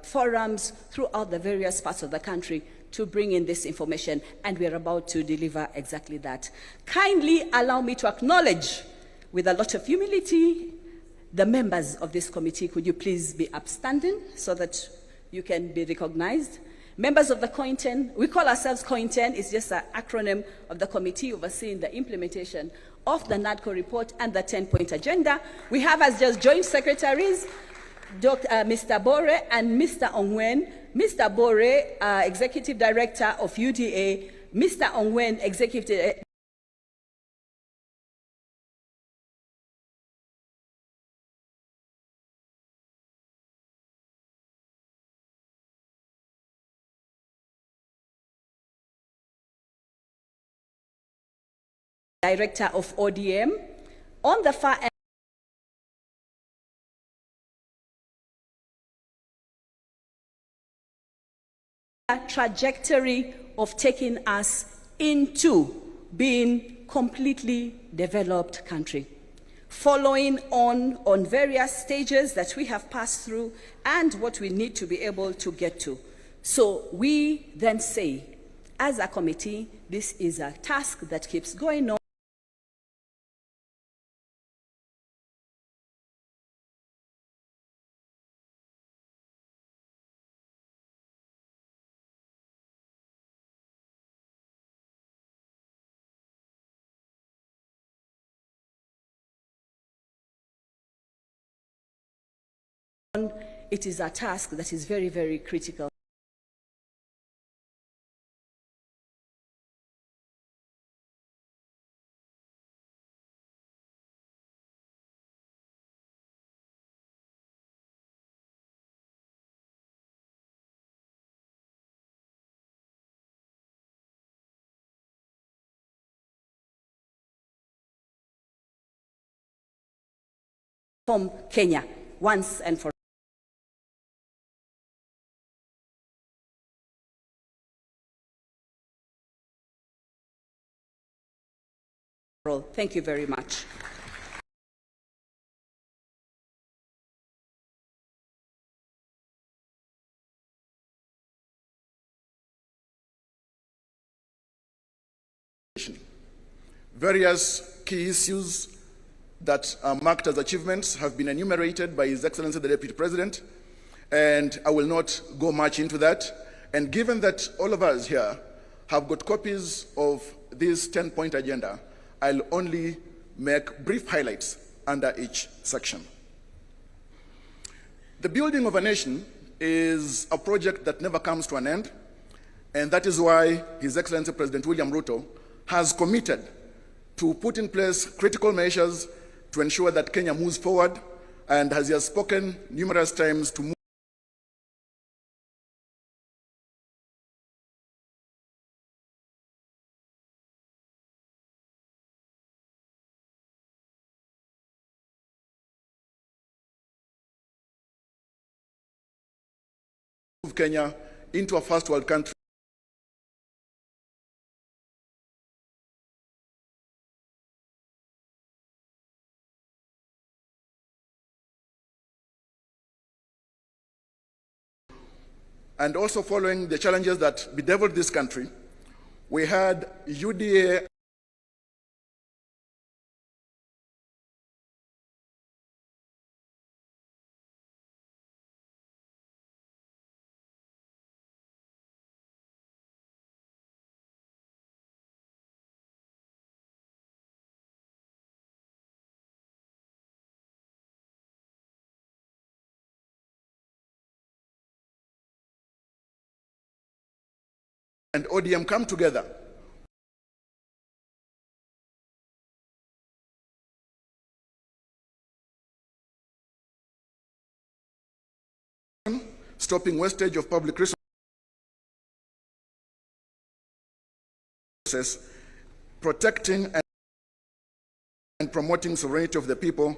forums throughout the various parts of the country to bring in this information, and we're about to deliver exactly that. Kindly allow me to acknowledge, with a lot of humility, the members of this committee. Could you please be upstanding so that you can be recognized? Members of the COINTEN, we call ourselves COINTEN, it's just an acronym of the committee overseeing the implementation of the NADCO report and the 10-point agenda. We have as just joint secretaries, Mr. Bore and Mr. Ongwen. Mr. Bore, Executive Director of UDA, Mr. Ongwen, Executive Director of ODM. On the far end, trajectory of taking us into being completely developed country, following on various stages that we have passed through and what we need to be able to get to. So we then say, as a committee, this is a task that keeps going on. It is a task that is very, very critical. From Kenya, once and for all. Thank you very much. Various key issues that are marked as achievements have been enumerated by His Excellency the Deputy President, and I will not go much into that. And given that all of us here have got copies of this 10-point agenda, I'll only make brief highlights under each section. The building of a nation is a project that never comes to an end, and that is why His Excellency President William Ruto has committed to put in place critical measures to ensure that Kenya moves forward, and as he has spoken numerous times, to move Kenya into a first world country. And also following the challenges that bedeviled this country, we had UDA and ODM come together stopping wastage of public resources, protecting and promoting sovereignty of the people,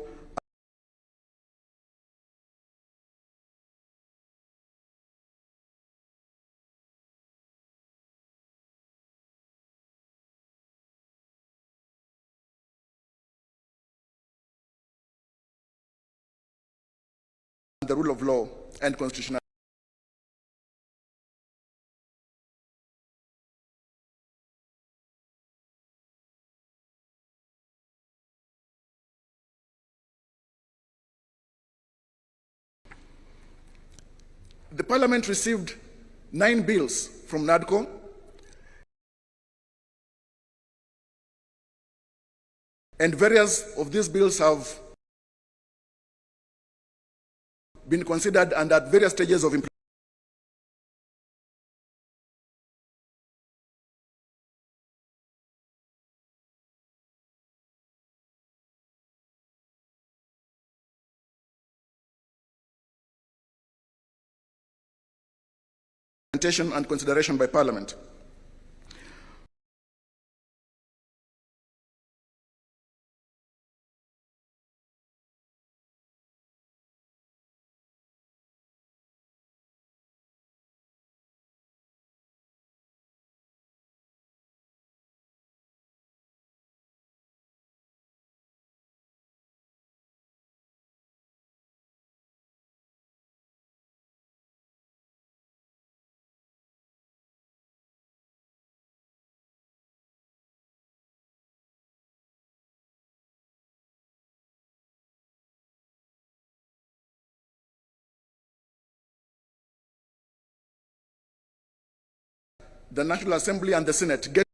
the rule of law and constitutional. The Parliament received 9 bills from NADCO, and various of these bills have been considered and at various stages of implementation and consideration by Parliament. The National Assembly and the Senate get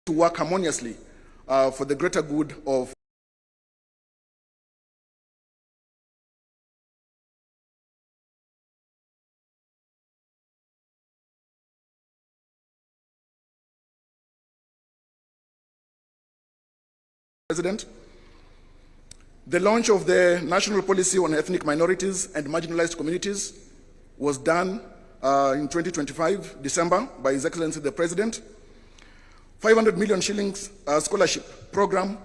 to work harmoniously for the greater good of President. The launch of the National Policy on Ethnic Minorities and Marginalized Communities was done in 2025, December, by His Excellency the President. 500 million shillings scholarship program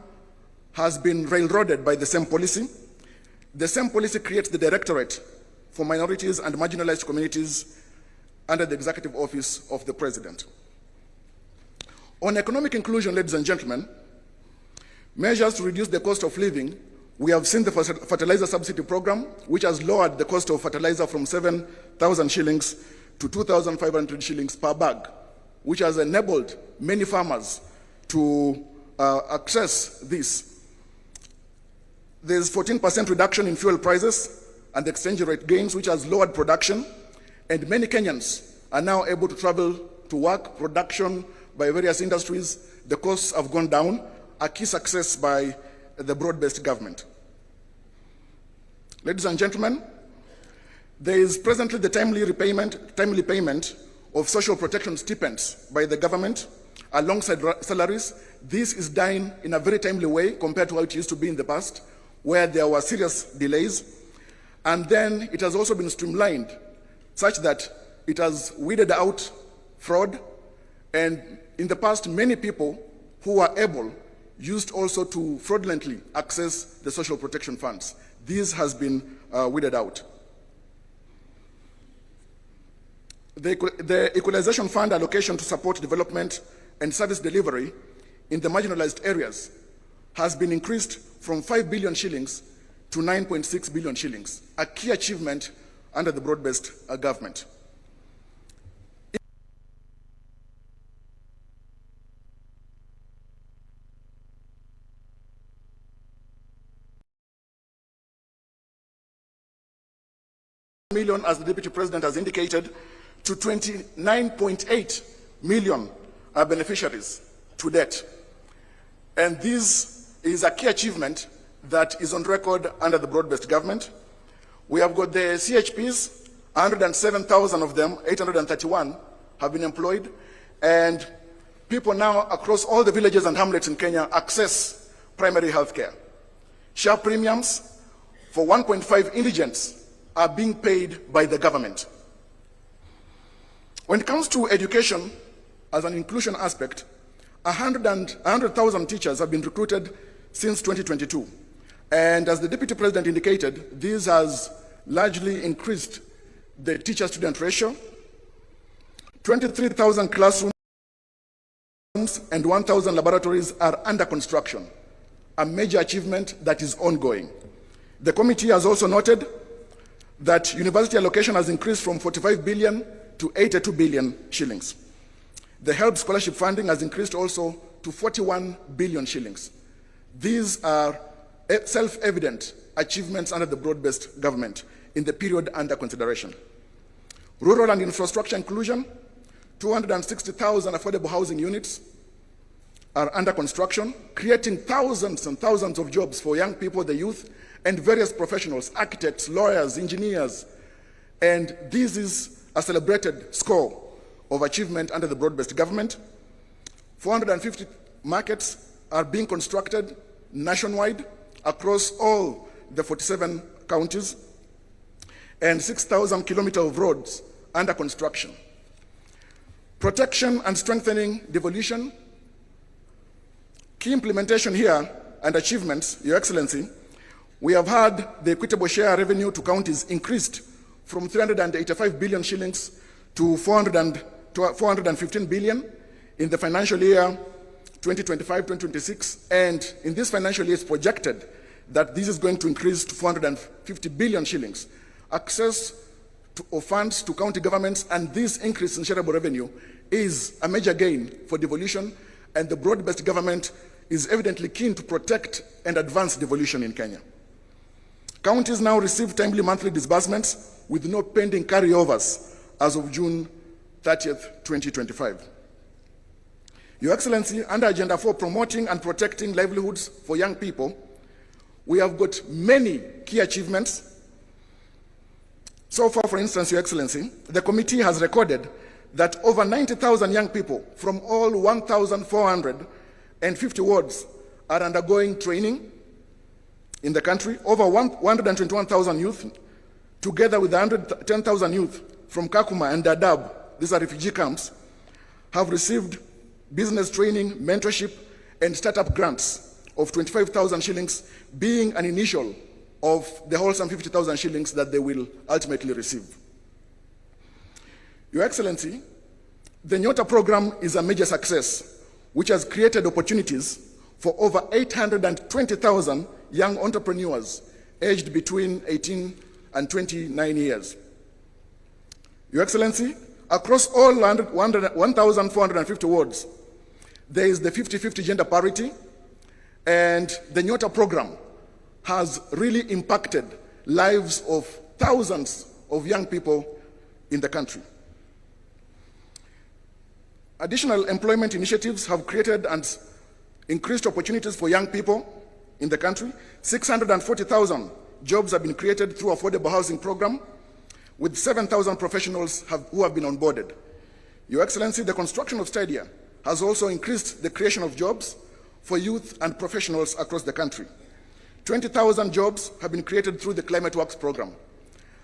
has been railroaded by the same policy. The same policy creates the Directorate for Minorities and Marginalized Communities under the Executive Office of the President. On economic inclusion, ladies and gentlemen, measures to reduce the cost of living, we have seen the fertilizer subsidy program, which has lowered the cost of fertilizer from 7,000 shillings to 2,500 shillings per bag, which has enabled many farmers to access this. There's 14% reduction in fuel prices and exchange rate gains, which has lowered production, and many Kenyans are now able to travel to work, production by various industries. The costs have gone down, a key success by the broad-based government. Ladies and gentlemen, there is presently the timely payment of social protection stipends by the government alongside salaries. This is done in a very timely way compared to how it used to be in the past, where there were serious delays. And then it has also been streamlined such that it has weeded out fraud. And in the past, many people who were able used also to fraudulently access the social protection funds. This has been weeded out. The Equalization Fund allocation to support development and service delivery in the marginalized areas has been increased from 5 billion shillings to 9.6 billion shillings, a key achievement under the broad-based government. Million, as the Deputy President has indicated, to 29.8 million beneficiaries to date. And this is a key achievement that is on record under the broad-based government. We have got the CHPs, 107,000 of them, 831 have been employed, and people now across all the villages and hamlets in Kenya access primary health care. Share premiums for 1.5 indigents are being paid by the government. When it comes to education as an inclusion aspect, 100,000 teachers have been recruited since 2022. And as the Deputy President indicated, this has largely increased the teacher-student ratio. 23,000 classrooms and 1,000 laboratories are under construction, a major achievement that is ongoing. The committee has also noted that university allocation has increased from 45 billion to 82 billion shillings. The HELP scholarship funding has increased also to 41 billion shillings. These are self-evident achievements under the broad-based government in the period under consideration. Rural and infrastructure inclusion, 260,000 affordable housing units are under construction, creating thousands and thousands of jobs for young people, the youth, and various professionals, architects, lawyers, engineers. And this is a celebrated score of achievement under the broad-based government. 450 markets are being constructed nationwide across all the 47 counties, and 6,000 kilometers of roads under construction. Protection and strengthening devolution. Key implementation here and achievements, Your Excellency, we have had the equitable share revenue to counties increased from 385 billion shillings to 415 billion in the financial year 2025-2026, and in this financial year it's projected that this is going to increase to 450 billion shillings. Access of funds to county governments and this increase in shareable revenue is a major gain for devolution, and the broad-based government is evidently keen to protect and advance devolution in Kenya. Counties now receive timely monthly disbursements with no pending carryovers as of June 30th, 2025. Your Excellency, under Agenda 4, promoting and protecting livelihoods for young people, we have got many key achievements. So far, for instance, Your Excellency, the committee has recorded that over 90,000 young people from all 1,450 wards are undergoing training in the country. Over 121,000 youth, together with 110,000 youth from Kakuma and Dadaab, these are refugee camps, have received business training, mentorship, and startup grants of 25,000 shillings, being an initial of the wholesome 50,000 shillings that they will ultimately receive. Your Excellency, the Nyota program is a major success, which has created opportunities for over 820,000 young entrepreneurs aged between 18 and 29 years. Your Excellency, across all 1,450 wards, there is the 50-50 gender parity, and the Nyota program has really impacted lives of thousands of young people in the country. Additional employment initiatives have created and increased opportunities for young people in the country. 640,000 jobs have been created through affordable housing program, with 7,000 professionals who have been onboarded. Your Excellency, the construction of stadia has also increased the creation of jobs for youth and professionals across the country. 20,000 jobs have been created through the Climate Works program.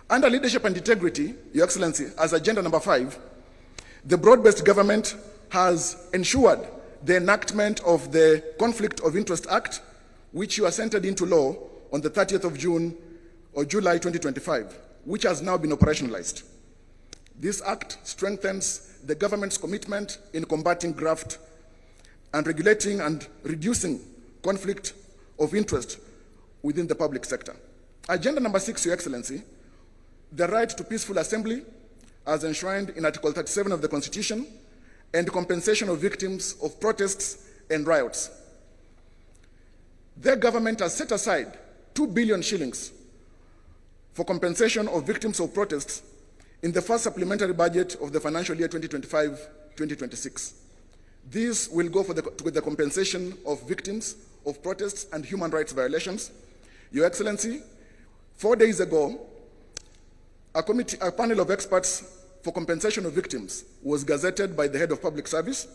Under leadership and integrity, Your Excellency, as agenda number 5, the broad-based government has ensured the enactment of the Conflict of Interest Act, which you assented into law on the 30th of June or July 2025, which has now been operationalized. This act strengthens the government's commitment in combating graft and regulating and reducing conflict of interest within the public sector. Agenda number 6, Your Excellency, the right to peaceful assembly as enshrined in Article 37 of the Constitution, and compensation of victims of protests and riots. The government has set aside 2 billion shillings for compensation of victims of protests in the first supplementary budget of the financial year 2025-2026. This will go for the compensation of victims of protests and human rights violations. Your Excellency, 4 days ago, A panel of experts for compensation of victims was gazetted by the head of public service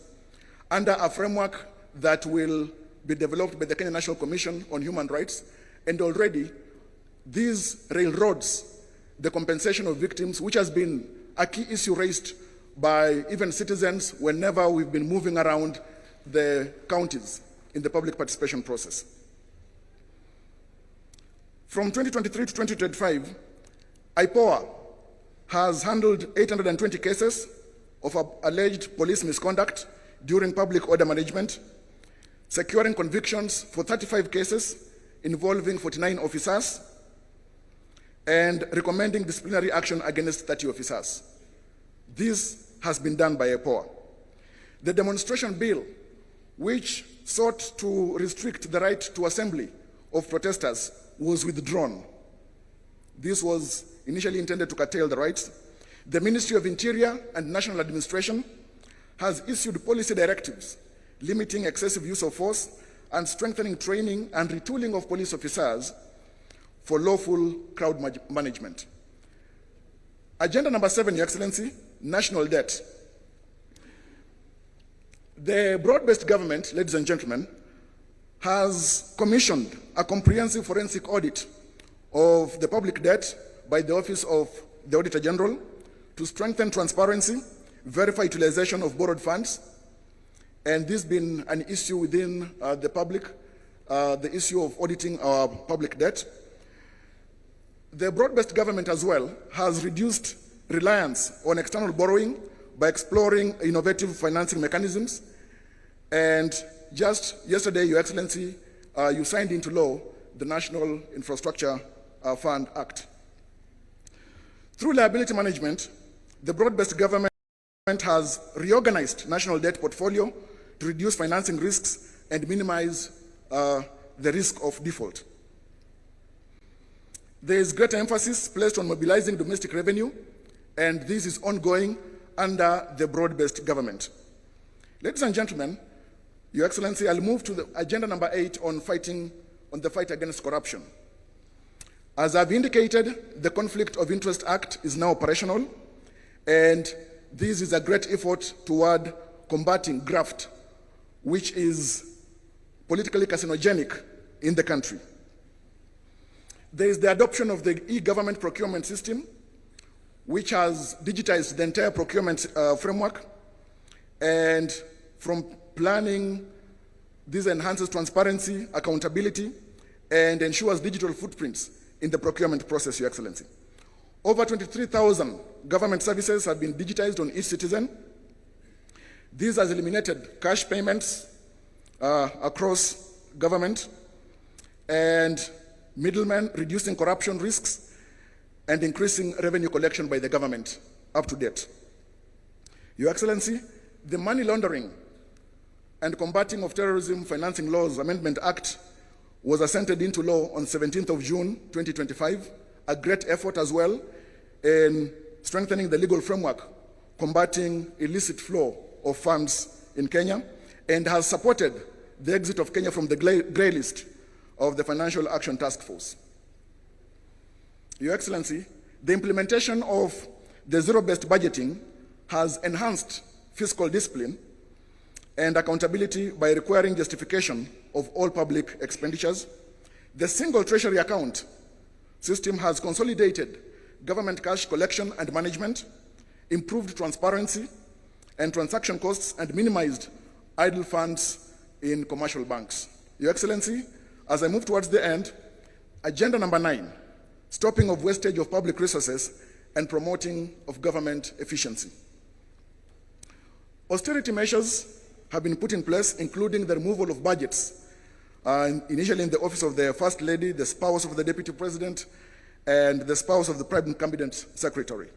under a framework that will be developed by the Kenya National Commission on Human Rights, and already these railroads the compensation of victims, which has been a key issue raised by even citizens whenever we've been moving around the counties in the public participation process. From 2023 to 2025, IPOA has handled 820 cases of alleged police misconduct during public order management, securing convictions for 35 cases involving 49 officers, and recommending disciplinary action against 30 officers. This has been done by IPOA. The demonstration bill, which sought to restrict the right to assembly of protesters, was withdrawn. This was initially intended to curtail the rights. The Ministry of Interior and National Administration has issued policy directives limiting excessive use of force and strengthening training and retooling of police officers for lawful crowd management. Agenda number 7, Your Excellency, national debt. The broad-based government, ladies and gentlemen, has commissioned a comprehensive forensic audit of the public debt by the Office of the Auditor General to strengthen transparency, verify utilization of borrowed funds, and this has been an issue within the public, the issue of auditing our public debt. The broad-based government as well has reduced reliance on external borrowing by exploring innovative financing mechanisms. And just yesterday, Your Excellency, you signed into law the National Infrastructure Fund Act. Through liability management, the broad-based government has reorganized national debt portfolio to reduce financing risks and minimize the risk of default. There is greater emphasis placed on mobilizing domestic revenue, and this is ongoing under the broad-based government. Ladies and gentlemen, Your Excellency, I'll move to the agenda number 8 on the fight against corruption. As I've indicated, the Conflict of Interest Act is now operational, and this is a great effort toward combating graft, which is politically carcinogenic in the country. There is the adoption of the e-government procurement system, which has digitized the entire procurement framework, and from planning, this enhances transparency, accountability, and ensures digital footprints in the procurement process, Your Excellency. Over 23,000 government services have been digitized on each citizen. This has eliminated cash payments across government and middlemen, reducing corruption risks and increasing revenue collection by the government up to date. Your Excellency, the Money Laundering and Combating of Terrorism Financing Laws Amendment Act was assented into law on 17th of June 2025, a great effort as well in strengthening the legal framework combating illicit flow of funds in Kenya, and has supported the exit of Kenya from the grey list of the Financial Action Task Force. Your Excellency, the implementation of the zero-based budgeting has enhanced fiscal discipline and accountability by requiring justification of all public expenditures. The single treasury account system has consolidated government cash collection and management, improved transparency and transaction costs, and minimized idle funds in commercial banks. Your Excellency, as I move towards the end, agenda number 9, stopping of wastage of public resources and promoting of government efficiency. Austerity measures have been put in place, including the removal of budgets, initially in the office of the First Lady, the spouse of the Deputy President, and the spouse of the Prime Cabinet Secretary.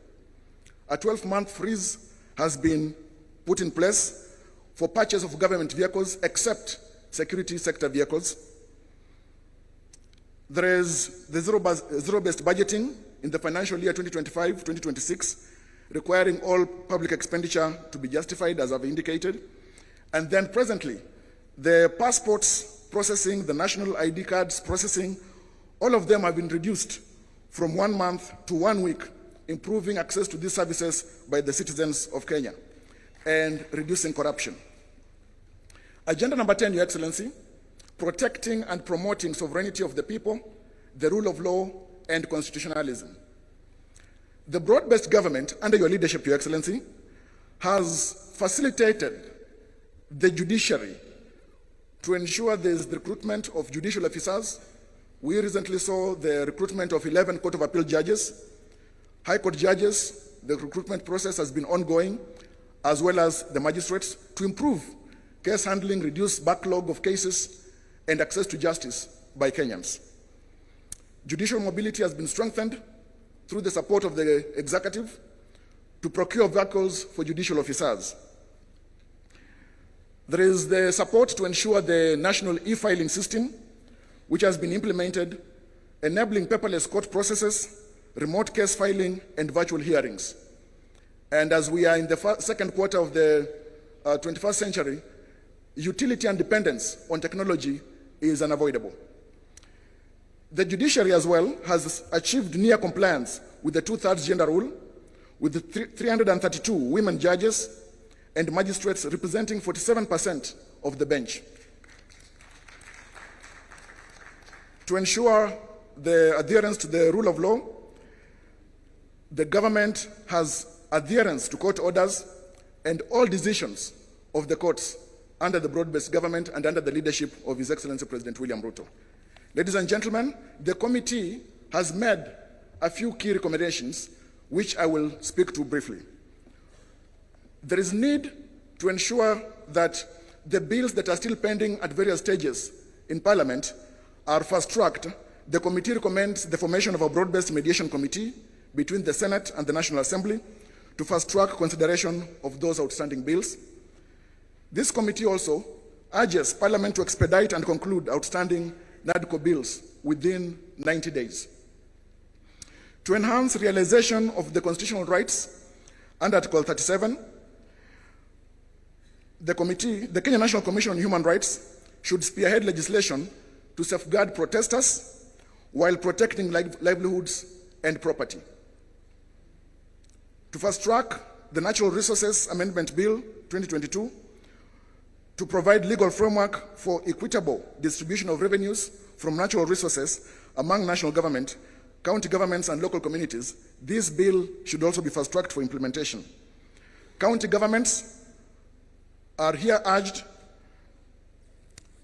A 12-month freeze has been put in place for purchase of government vehicles, except security sector vehicles. There is the zero-based budgeting in the financial year 2025-2026, requiring all public expenditure to be justified, as I've indicated. And then presently, the passports processing, the national ID cards processing, all of them have been reduced from 1 month to 1 week improving access to these services by the citizens of Kenya, and reducing corruption. Agenda number 10, Your Excellency, protecting and promoting sovereignty of the people, the rule of law, and constitutionalism. The broad-based government, under your leadership, Your Excellency, has facilitated the judiciary to ensure there is the recruitment of judicial officers. We recently saw the recruitment of 11 Court of Appeal judges, High Court judges. The recruitment process has been ongoing, as well as the magistrates, to improve case handling, reduce backlog of cases, and access to justice by Kenyans. Judicial mobility has been strengthened through the support of the executive to procure vehicles for judicial officers. There is the support to ensure the national e-filing system, which has been implemented, enabling paperless court processes, remote case filing, and virtual hearings. And as we are in the second quarter of the 21st century, utility and dependence on technology is unavoidable. The judiciary as well has achieved near compliance with the 2/3 gender rule, with the 332 women judges and magistrates representing 47% of the bench. To ensure the adherence to the rule of law, the government has adherence to court orders and all decisions of the courts under the broad-based government and under the leadership of His Excellency President William Ruto. Ladies and gentlemen, the committee has made a few key recommendations, which I will speak to briefly. There is need to ensure that the bills that are still pending at various stages in Parliament are fast-tracked. The committee recommends the formation of a broad-based mediation committee between the Senate and the National Assembly to fast-track consideration of those outstanding bills. This committee also urges Parliament to expedite and conclude outstanding NADCO bills within 90 days. To enhance realization of the constitutional rights under Article 37, the Kenya National Commission on Human Rights should spearhead legislation to safeguard protesters while protecting livelihoods and property. To fast-track the Natural Resources Amendment Bill 2022, to provide legal framework for equitable distribution of revenues from natural resources among national government, county governments, and local communities, this bill should also be fast-tracked for implementation. County governments are here urged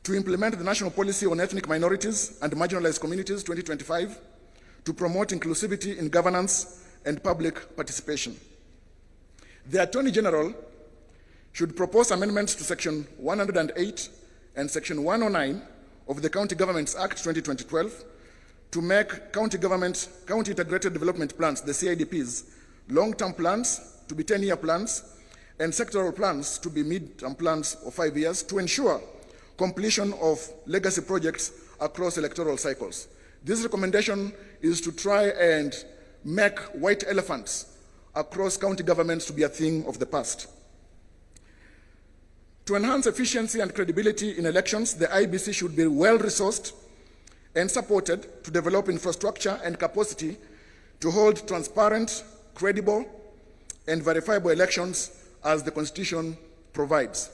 to implement the National Policy on Ethnic Minorities and Marginalized Communities 2025 to promote inclusivity in governance and public participation. The Attorney General should propose amendments to Section 108 and Section 109 of the County Governments Act 2012 to make county integrated development plans, the CIDPs, long-term plans to be 10-year plans, and sectoral plans to be mid-term plans of 5 years to ensure completion of legacy projects across electoral cycles. This recommendation is to try and make white elephants across county governments to be a thing of the past. To enhance efficiency and credibility in elections, the IEBC should be well-resourced and supported to develop infrastructure and capacity to hold transparent, credible, and verifiable elections as the Constitution provides.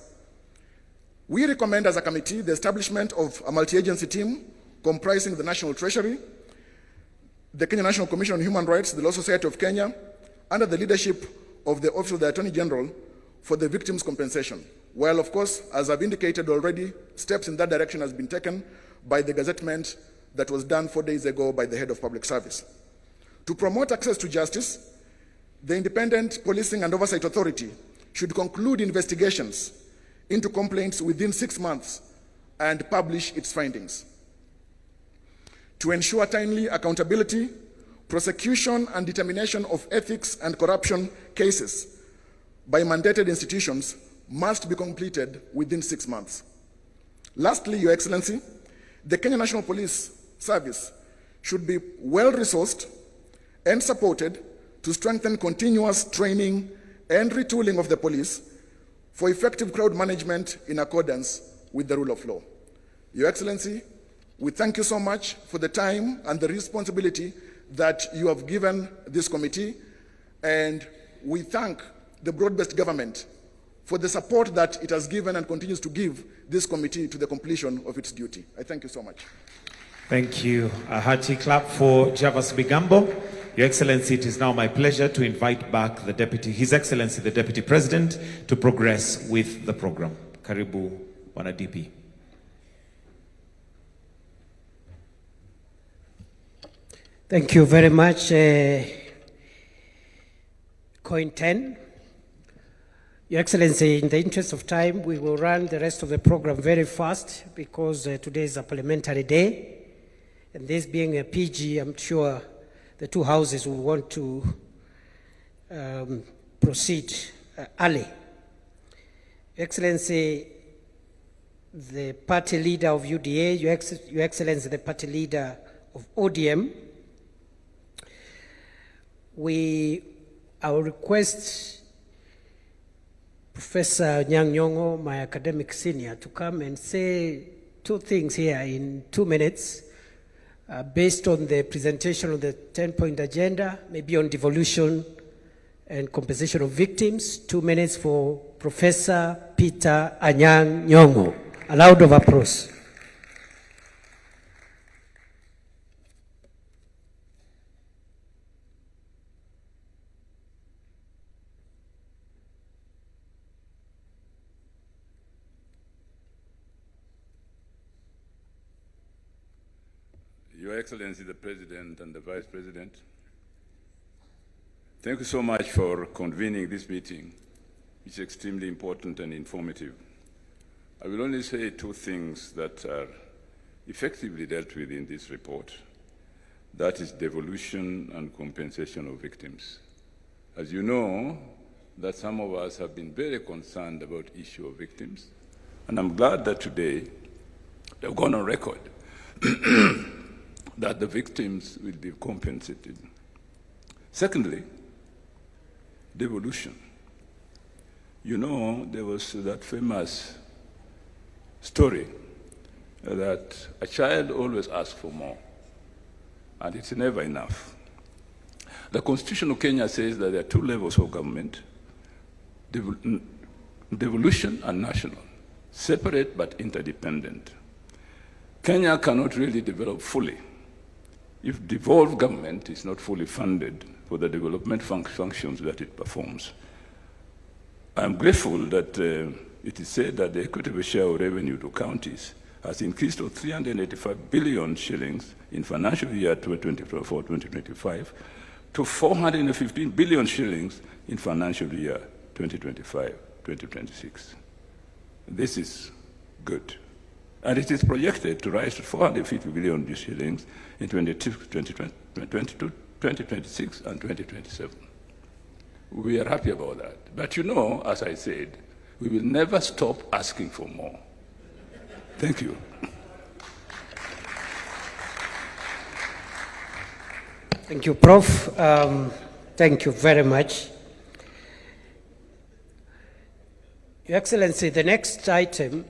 We recommend as a committee the establishment of a multi-agency team comprising the National Treasury, the Kenya National Commission on Human Rights, the Law Society of Kenya, under the leadership of the Office of the Attorney General for the victims' compensation. While, of course, as I've indicated already, steps in that direction has been taken by the gazettement that was done 4 days ago by the Head of Public Service. To promote access to justice, the Independent Policing and Oversight Authority should conclude investigations into complaints within 6 months and publish its findings. To ensure timely accountability, prosecution and determination of ethics and corruption cases by mandated institutions must be completed within 6 months. Lastly, Your Excellency, the Kenya National Police Service should be well-resourced and supported to strengthen continuous training and retooling of the police for effective crowd management in accordance with the rule of law. Your Excellency, we thank you so much for the time and the responsibility that you have given this committee, And we thank the broad-based government for the support that it has given and continues to give this committee to the completion of its duty. I thank you so much. Thank you. A hearty clap for Javas Bigambo. Your Excellency, it is now my pleasure to invite back His Excellency, the Deputy President, to progress with the program. Karibu, Wana DP. Thank you very much, Coin 10. Your Excellency, in the interest of time, we will run the rest of the program very fast because today is a parliamentary day. And this being a PG, I'm sure the two houses will want to proceed early. Your Excellency, the party leader of UDA, Your Excellency, the party leader of ODM, I will request Professor Nyang' Nyong'o, my academic senior, to come and say two things here in 2 minutes based on the presentation of the 10-point agenda, maybe on devolution and compensation of victims. 2 minutes for Professor Peter Anyang' Nyong'o. A round of applause. Your Excellency, the President and the Vice President, thank you so much for convening this meeting. It's extremely important and informative. I will only say two things that are effectively dealt with in this report. That is devolution and compensation of victims. As you know, that some of us have been very concerned about the issue of victims, and I'm glad that today they've gone on record that the victims will be compensated. Secondly, devolution. You know, there was that famous story that a child always asks for more, and it's never enough. The Constitution of Kenya says that there are two levels of government, devolution and national, separate but interdependent. Kenya cannot really develop fully if devolved government is not fully funded for the development functions that it performs. I'm grateful that it is said that the equitable share of revenue to counties has increased to 385 billion shillings in financial year 2024-2025 to 415 billion shillings in financial year 2025-2026. This is good. And it is projected to rise to 450 billion shillings in 2026 and 2027. We are happy about that. But you know, as I said, we will never stop asking for more. Thank you. Thank you, Prof. Thank you very much. Your Excellency, the next item,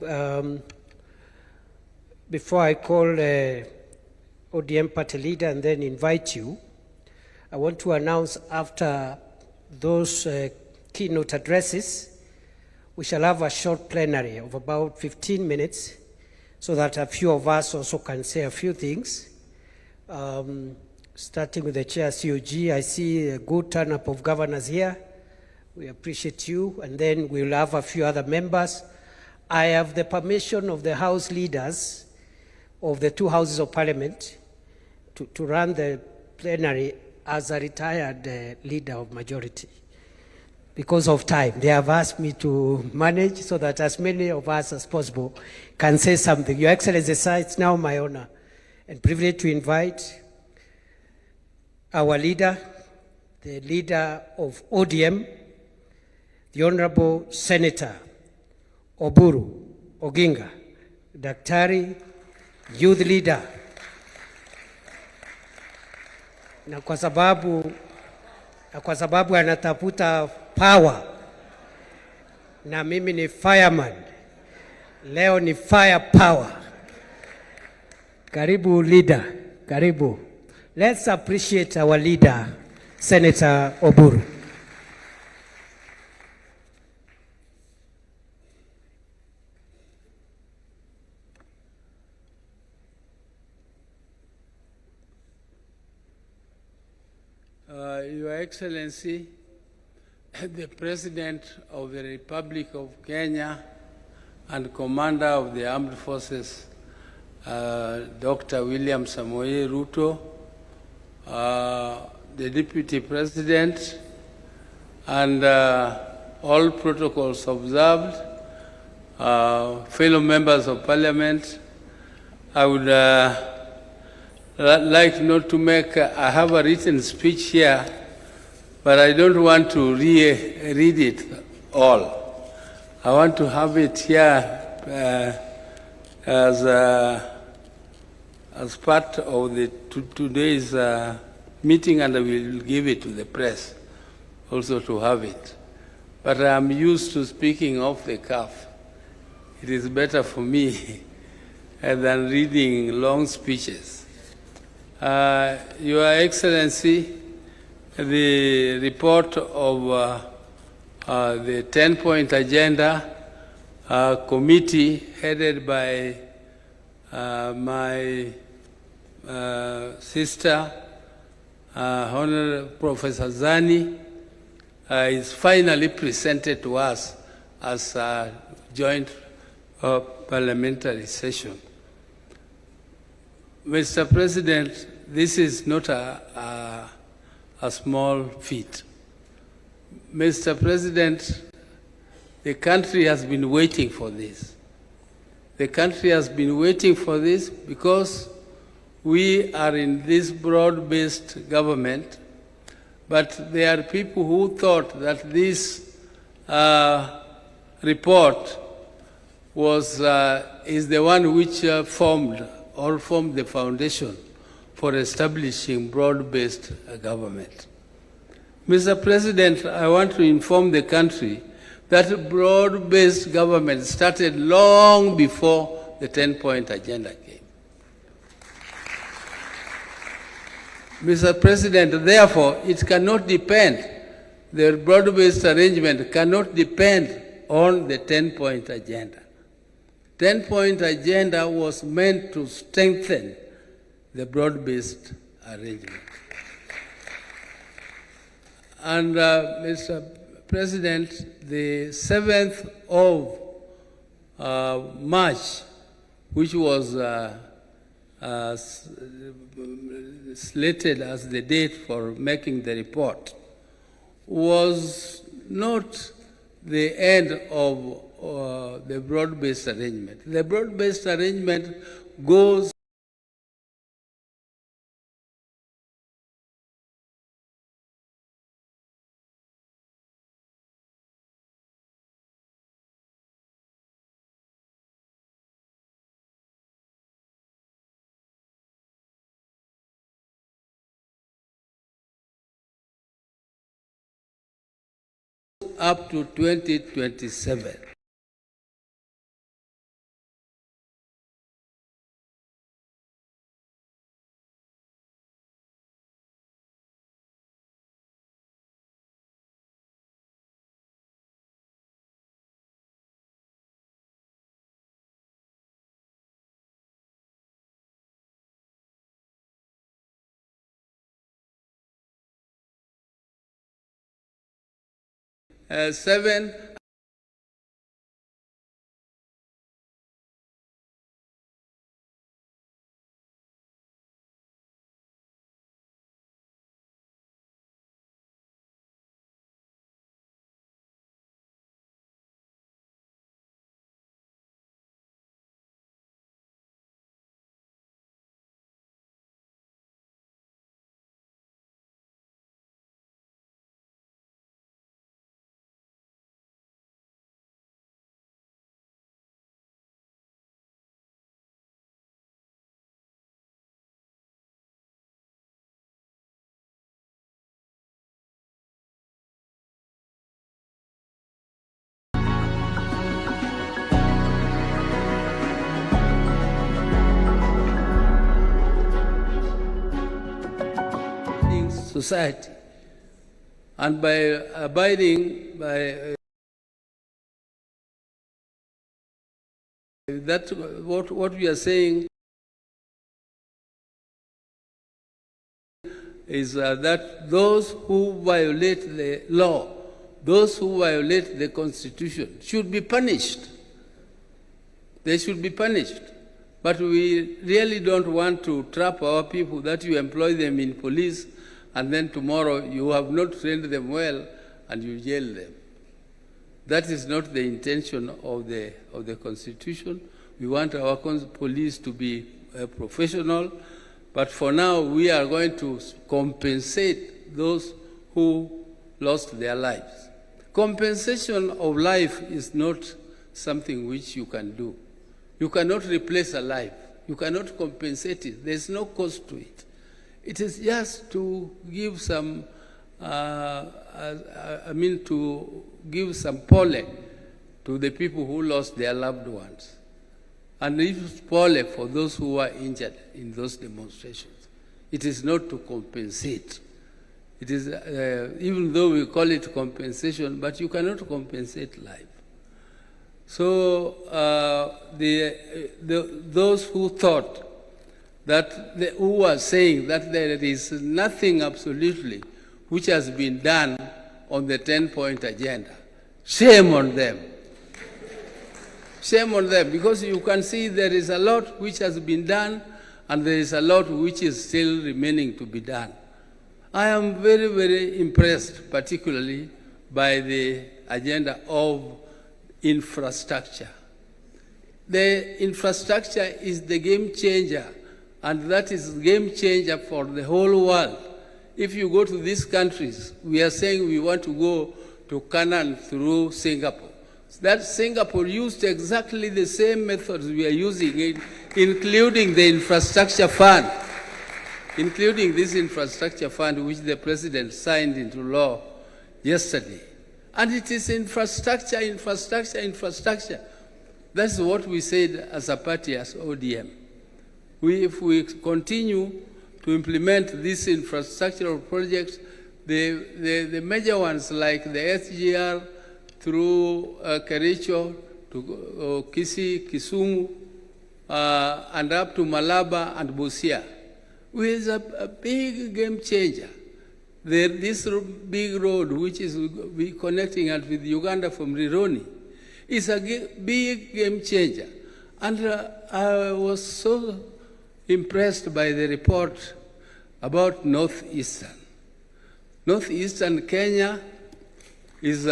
before I call ODM party leader and then invite you, I want to announce after those keynote addresses, we shall have a short plenary of about 15 minutes so that a few of us also can say a few things. Starting with the chair, COG, I see a good turn-up of governors here. We appreciate you, and then we'll have a few other members. I have the permission of the House leaders of the two houses of parliament to run the plenary as a retired leader of majority. Because of time, they have asked me to manage so that as many of us as possible can say something. Your Excellency, sir, it's now my honor and privilege to invite our leader, the leader of ODM, the Honorable Senator Oburu Oginga, Daktari, youth leader. Na kwa sababu anatafuta power, na mimi ni fireman, leo ni fire power. Karibu leader, karibu. Let's appreciate our leader, Senator Oburu. Your Excellency, the President of the Republic of Kenya and Commander of the Armed Forces, Dr. William Samoei Ruto, the Deputy President, and all protocols observed, fellow members of Parliament, I would like not to make, I have a written speech here, but I don't want to read it all. I want to have it here as part of the today's meeting, and I will give it to the press also to have it. But I'm used to speaking off the cuff. It is better for me than reading long speeches. Your Excellency, the report of the 10-point agenda committee headed by my sister, Honorable Professor Zani, is finally presented to us as a joint parliamentary session. Mr. President, this is not a small feat. Mr. President, the country has been waiting for this. The country has been waiting for this because we are in this broad-based government, but there are people who thought that this report is the one which formed the foundation for establishing broad-based government. Mr. President, I want to inform the country that broad-based government started long before the 10-point agenda came. Mr. President, therefore, it cannot depend, the broad-based arrangement cannot depend on the 10-point agenda. 10-point agenda was meant to strengthen the broad-based arrangement. And Mr. President, the 7th of March, which was slated as the date for making the report, was not the end of the broad-based arrangement. The broad-based arrangement goes up to 2027. Seven, society, and by abiding by that, what we are saying is that those who violate the law, those who violate the Constitution should be punished. They should be punished. But we really don't want to trap our people that you employ them in police and then tomorrow you have not trained them well and you jail them. That is not the intention of the Constitution. We want our police to be professional, but for now we are going to compensate those who lost their lives. Compensation of life is not something which you can do. You cannot replace a life. You cannot compensate it. There's no cost to it. It is just to give some, to give some pole to the people who lost their loved ones. And if pole for those who were injured in those demonstrations. It is not to compensate. It is, even though we call it compensation, but you cannot compensate life. So those who thought that, who were saying that there is nothing absolutely which has been done on the 10-point agenda, shame on them. Shame on them, because you can see there is a lot which has been done and there is a lot which is still remaining to be done. I am very, very impressed, particularly by the agenda of infrastructure. The infrastructure is the game changer, and that is game changer for the whole world. If you go to these countries, we are saying we want to go to Canaan through Singapore. That Singapore used exactly the same methods we are using, including the infrastructure fund, including this infrastructure fund which the president signed into law yesterday. And it is infrastructure, infrastructure, infrastructure. That's what we said as a party, as ODM. If we continue to implement these infrastructural projects, the major ones like the SGR through Kericho to Kisii, Kisumu, and up to Malaba and Busia, is a big game changer. This big road, which is connecting us with Uganda from Rironi, is a big game changer. And I was so impressed by the report about Northeastern. Northeastern Kenya is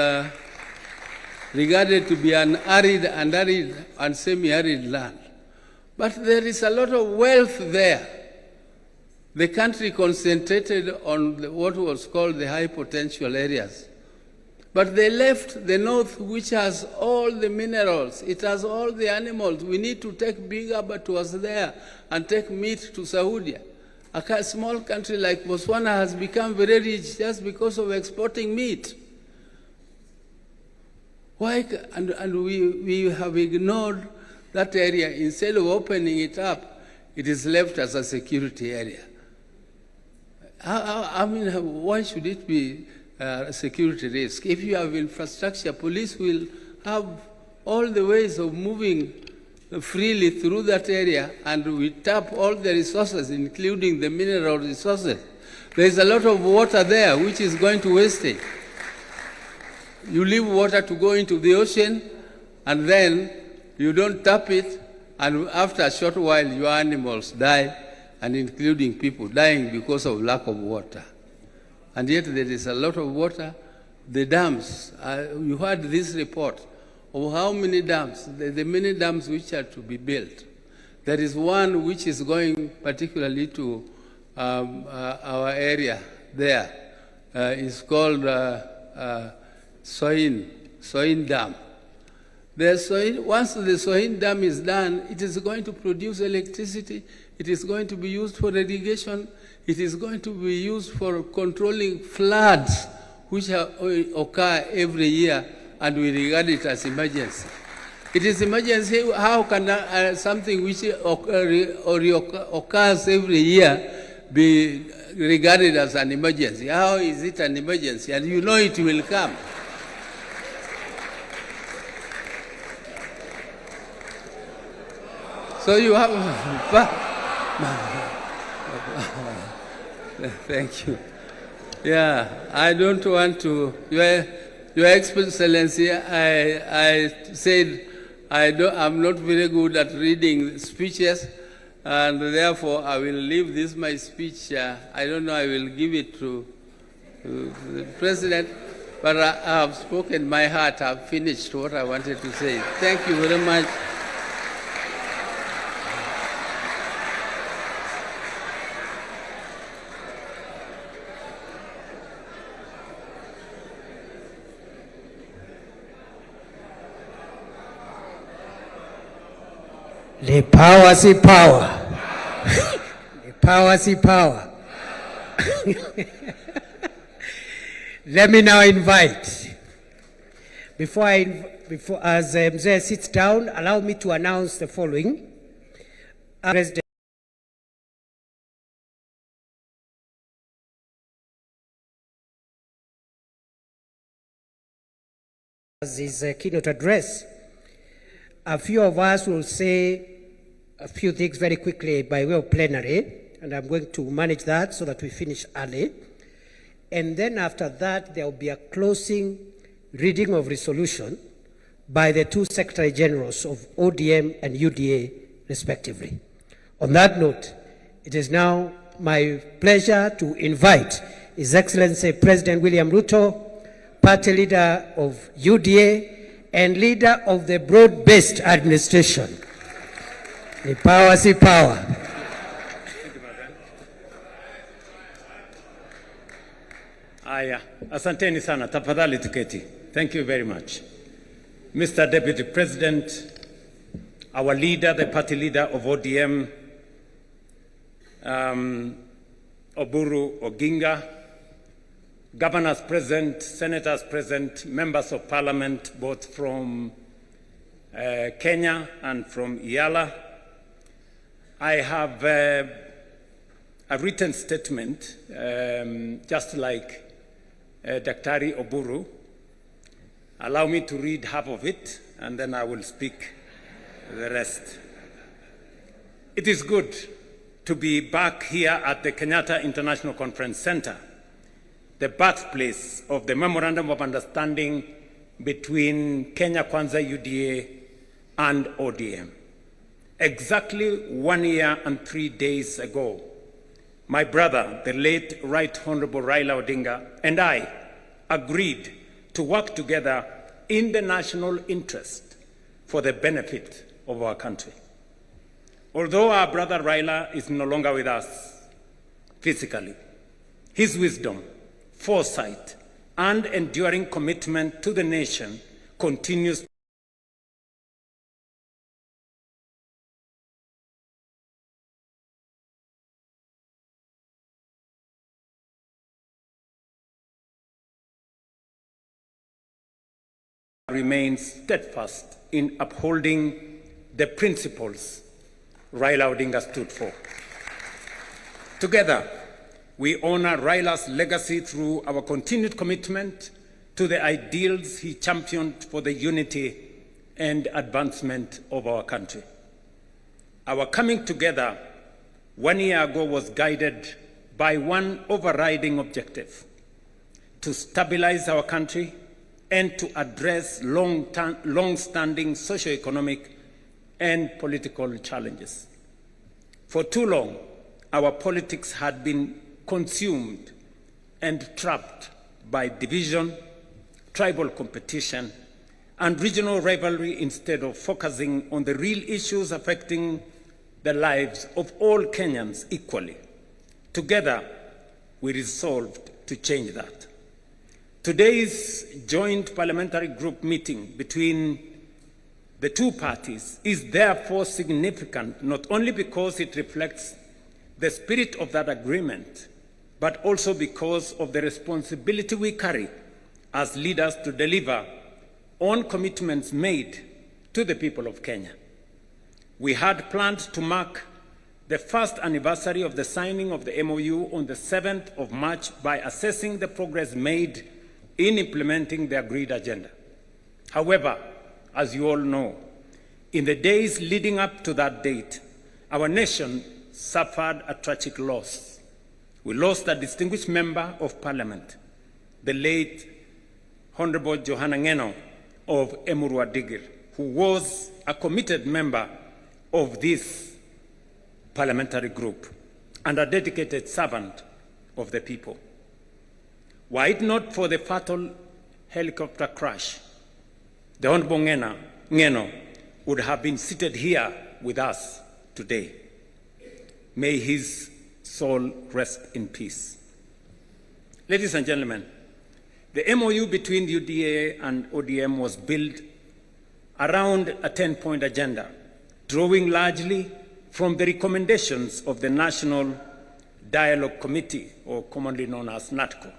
regarded to be an arid and semi-arid land. But there is a lot of wealth there. The country concentrated on what was called the high potential areas. But they left the north, which has all the minerals. It has all the animals. We need to take big abattoirs there and take meat to Saudi. A small country like Botswana has become very rich just because of exporting meat. Why? And we have ignored that area. Instead of opening it up, it is left as a security area. I mean, why should it be a security risk? If you have infrastructure, police will have all the ways of moving freely through that area, and we tap all the resources, including the mineral resources. There is a lot of water there which is going to wastage. You leave water to go into the ocean, and then you don't tap it, and after a short while, your animals die, and including people dying because of lack of water. And yet there is a lot of water. The dams, you heard this report of how many dams, the many dams which are to be built. There is one which is going particularly to our area there. It's called Soin Dam. Once the Soin Dam is done, it is going to produce electricity. It is going to be used for irrigation. It is going to be used for controlling floods, which occur every year, and we regard it as emergency. It is emergency. How can something which occurs every year be regarded as an emergency? How is it an emergency? And you know it will come. So you have Thank you. Yeah, I don't want to. Your Excellency, I said I'm not very good at reading speeches, and therefore I will leave this my speech. I don't know. I will give it to the President, but I have spoken my heart. I've finished what I wanted to say. Thank you very much. The power, see power. The power, see power. Let me now invite, as Mzee sits down, allow me to announce the following. President as his keynote address, a few of us will say a few things very quickly by way of plenary, and I'm going to manage that so that we finish early. And then after that, there will be a closing reading of resolution by the two Secretary Generals of ODM and UDA, respectively. On that note, it is now my pleasure to invite His Excellency President William Ruto, Party Leader of UDA, and Leader of the Broad-Based Administration. The power, see power. Aya, asanteni sana, tafadhali tuketi. Thank you very much. Mr. Deputy President, our leader, the party leader of ODM, Oburu Oginga, governors present, senators present, members of parliament, both from Kenya and from Yala. I have a written statement, just like Daktari Oburu. Allow me to read half of it, and then I will speak the rest. It is good to be back here at the Kenyatta International Conference Center, the birthplace of the Memorandum of Understanding between Kenya Kwanza UDA and ODM. Exactly 1 year and 3 days ago, my brother, the late Right Honorable Raila Odinga, and I agreed to work together in the national interest for the benefit of our country. Although our brother Raila is no longer with us physically, his wisdom, foresight, and enduring commitment to the nation continues remain steadfast in upholding the principles Raila Odinga stood for. Together, we honor Raila's legacy through our continued commitment to the ideals he championed for the unity and advancement of our country. Our coming together 1 year ago was guided by one overriding objective: to stabilize our country and to address long-standing socioeconomic and political challenges. For too long, our politics had been consumed and trapped by division, tribal competition, and regional rivalry instead of focusing on the real issues affecting the lives of all Kenyans equally. Together, we resolved to change that. Today's joint parliamentary group meeting between the two parties is therefore significant, not only because it reflects the spirit of that agreement, but also because of the responsibility we carry as leaders to deliver on commitments made to the people of Kenya. We had planned to mark the first anniversary of the signing of the MOU on the 7th of March by assessing the progress made in implementing the agreed agenda. However, as you all know, in the days leading up to that date, our nation suffered a tragic loss. We lost a distinguished member of parliament, the late Honorable Johanna Ngeno of Emurua Digir, who was a committed member of this parliamentary group and a dedicated servant of the people. Were it not for the fatal helicopter crash, the Honorable Ngeno would have been seated here with us today. May his soul rest in peace. Ladies and gentlemen, the MOU between UDA and ODM was built around a 10-point agenda, drawing largely from the recommendations of the National Dialogue Committee, or commonly known as NATCO.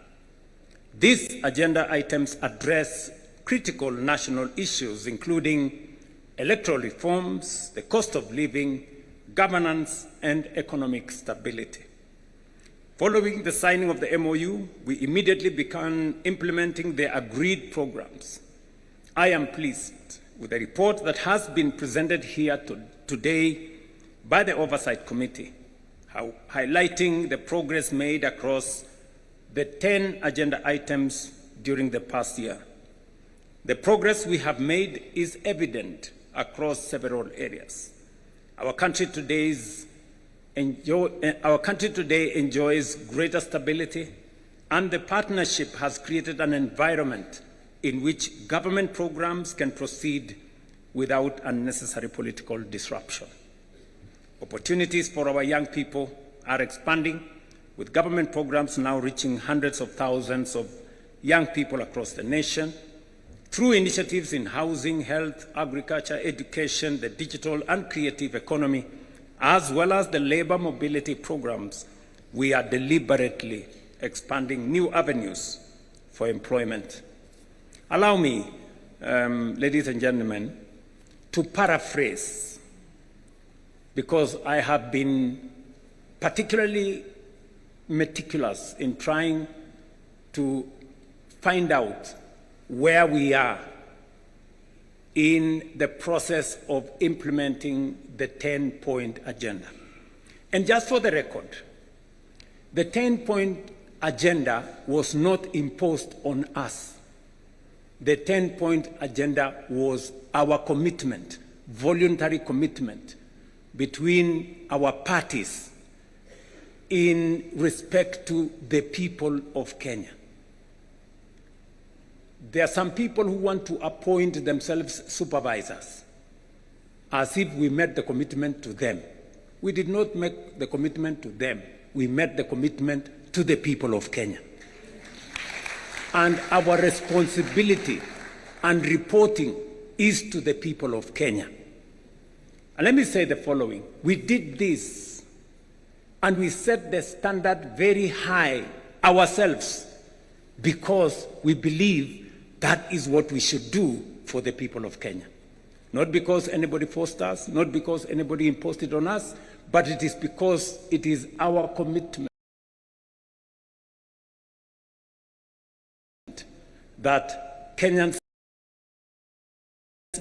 These agenda items address critical national issues, including electoral reforms, the cost of living, governance, and economic stability. Following the signing of the MOU, we immediately began implementing the agreed programs. I am pleased with the report that has been presented here today by the Oversight Committee, highlighting the progress made across the 10 agenda items during the past year. The progress we have made is evident across several areas. Our country today enjoys greater stability, and the partnership has created an environment in which government programs can proceed without unnecessary political disruption. Opportunities for our young people are expanding, with government programs now reaching hundreds of thousands of young people across the nation. Through initiatives in housing, health, agriculture, education, the digital and creative economy, as well as the labor mobility programs, we are deliberately expanding new avenues for employment. Allow me, ladies and gentlemen, to paraphrase, because I have been particularly meticulous in trying to find out where we are in the process of implementing the 10-point agenda. And just for the record, the 10-point agenda was not imposed on us. The 10-point agenda was our commitment, voluntary commitment between our parties in respect to the people of Kenya. There are some people who want to appoint themselves supervisors, as if we met the commitment to them. We did not make the commitment to them. We made the commitment to the people of Kenya. And our responsibility and reporting is to the people of Kenya. And let me say the following. We did this, and we set the standard very high ourselves, because we believe that is what we should do for the people of Kenya. Not because anybody forced us, not because anybody imposed it on us, but it is because it is our commitment that Kenyans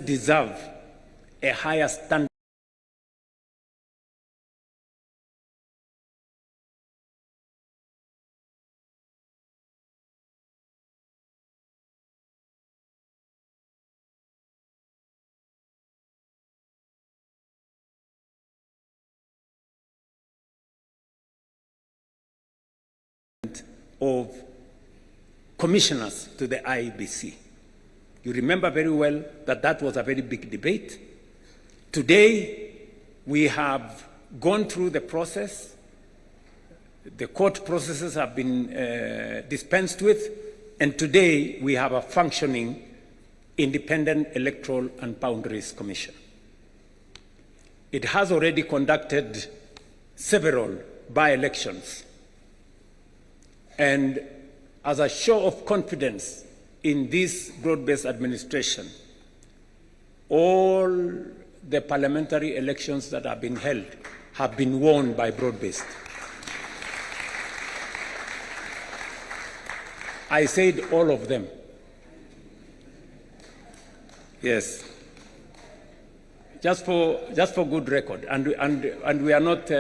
deserve a higher standard of commissioners to the IEBC. You remember very well that that was a very big debate. Today, we have gone through the process. The court processes have been dispensed with, and today we have a functioning Independent Electoral and Boundaries Commission. It has already conducted several by-elections. And as a show of confidence in this broad-based administration, all the parliamentary elections that have been held have been won by broad-based. I said all of them. Yes. Just for good record, and we are not.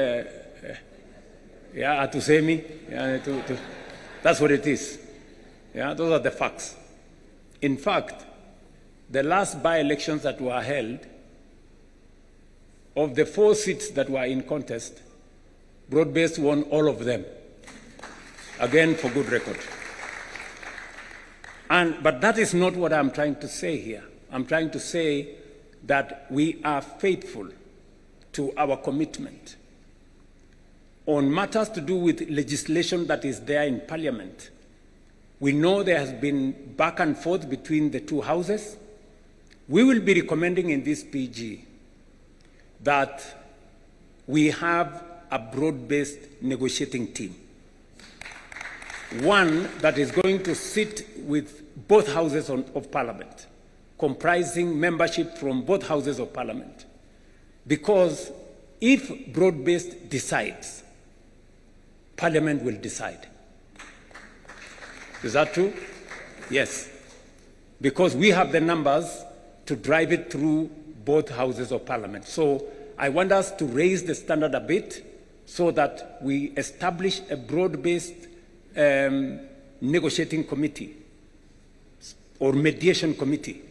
Yeah, hatusemi. Yeah, that's what it is. Yeah, those are the facts. In fact, the last by-elections that were held, of the 4 seats that were in contest, Broad-Based won all of them. Again, for good record. But that is not what I'm trying to say here. I'm trying to say that we are faithful to our commitment on matters to do with legislation that is there in Parliament. We know there has been back and forth between the 2 houses. We will be recommending in this PG that we have a broad-based negotiating team. One that is going to sit with both houses of Parliament, comprising membership from both houses of Parliament. Because if broad-based decides, Parliament will decide. Is that true? Yes. Because we have the numbers to drive it through both houses of Parliament. So I want us to raise the standard a bit so that we establish a broad-based negotiating committee or mediation committee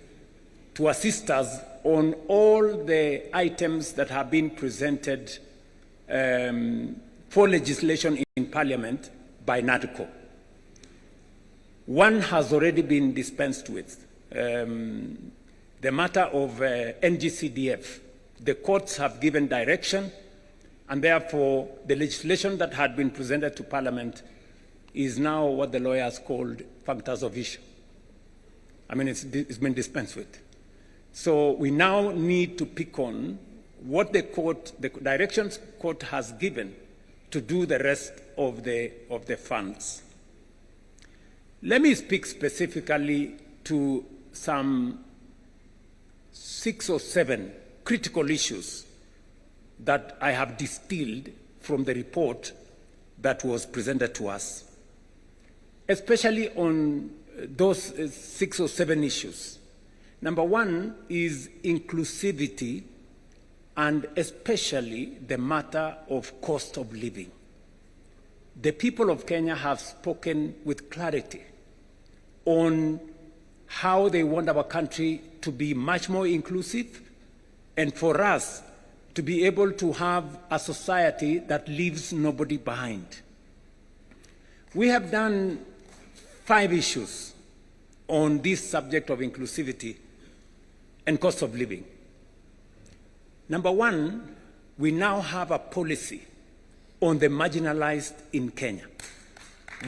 to assist us on all the items that have been presented for legislation in Parliament by NADCO. One has already been dispensed with. The matter of NGCDF. The courts have given direction, and therefore the legislation that had been presented to Parliament is now what the lawyers called factors of issue. I mean, it's been dispensed with. So we now need to pick on what the directions court has given to do the rest of the funds. Let me speak specifically to some 6 or 7 critical issues that I have distilled from the report that was presented to us, especially on those 6 or 7 issues. Number one is inclusivity, and especially the matter of cost of living. The people of Kenya have spoken with clarity on how they want our country to be much more inclusive and for us to be able to have a society that leaves nobody behind. We have done 5 issues on this subject of inclusivity and cost of living. Number one, we now have a policy on the marginalized in Kenya.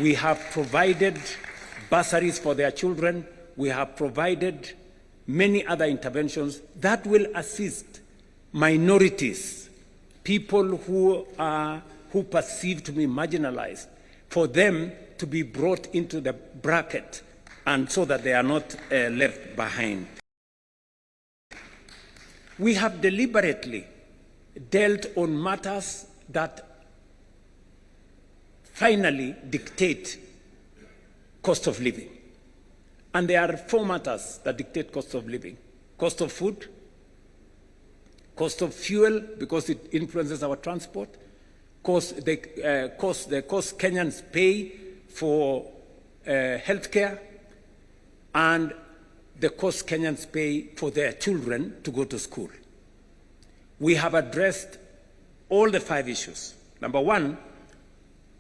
We have provided bursaries for their children. We have provided many other interventions that will assist minorities, people who are perceived to be marginalized, for them to be brought into the bracket and so that they are not left behind. We have deliberately dealt on matters that finally dictate cost of living. And there are 4 matters that dictate cost of living: cost of food, cost of fuel, because it influences our transport, the cost Kenyans pay for healthcare, and the cost Kenyans pay for their children to go to school. We have addressed all the 5 issues. Number one,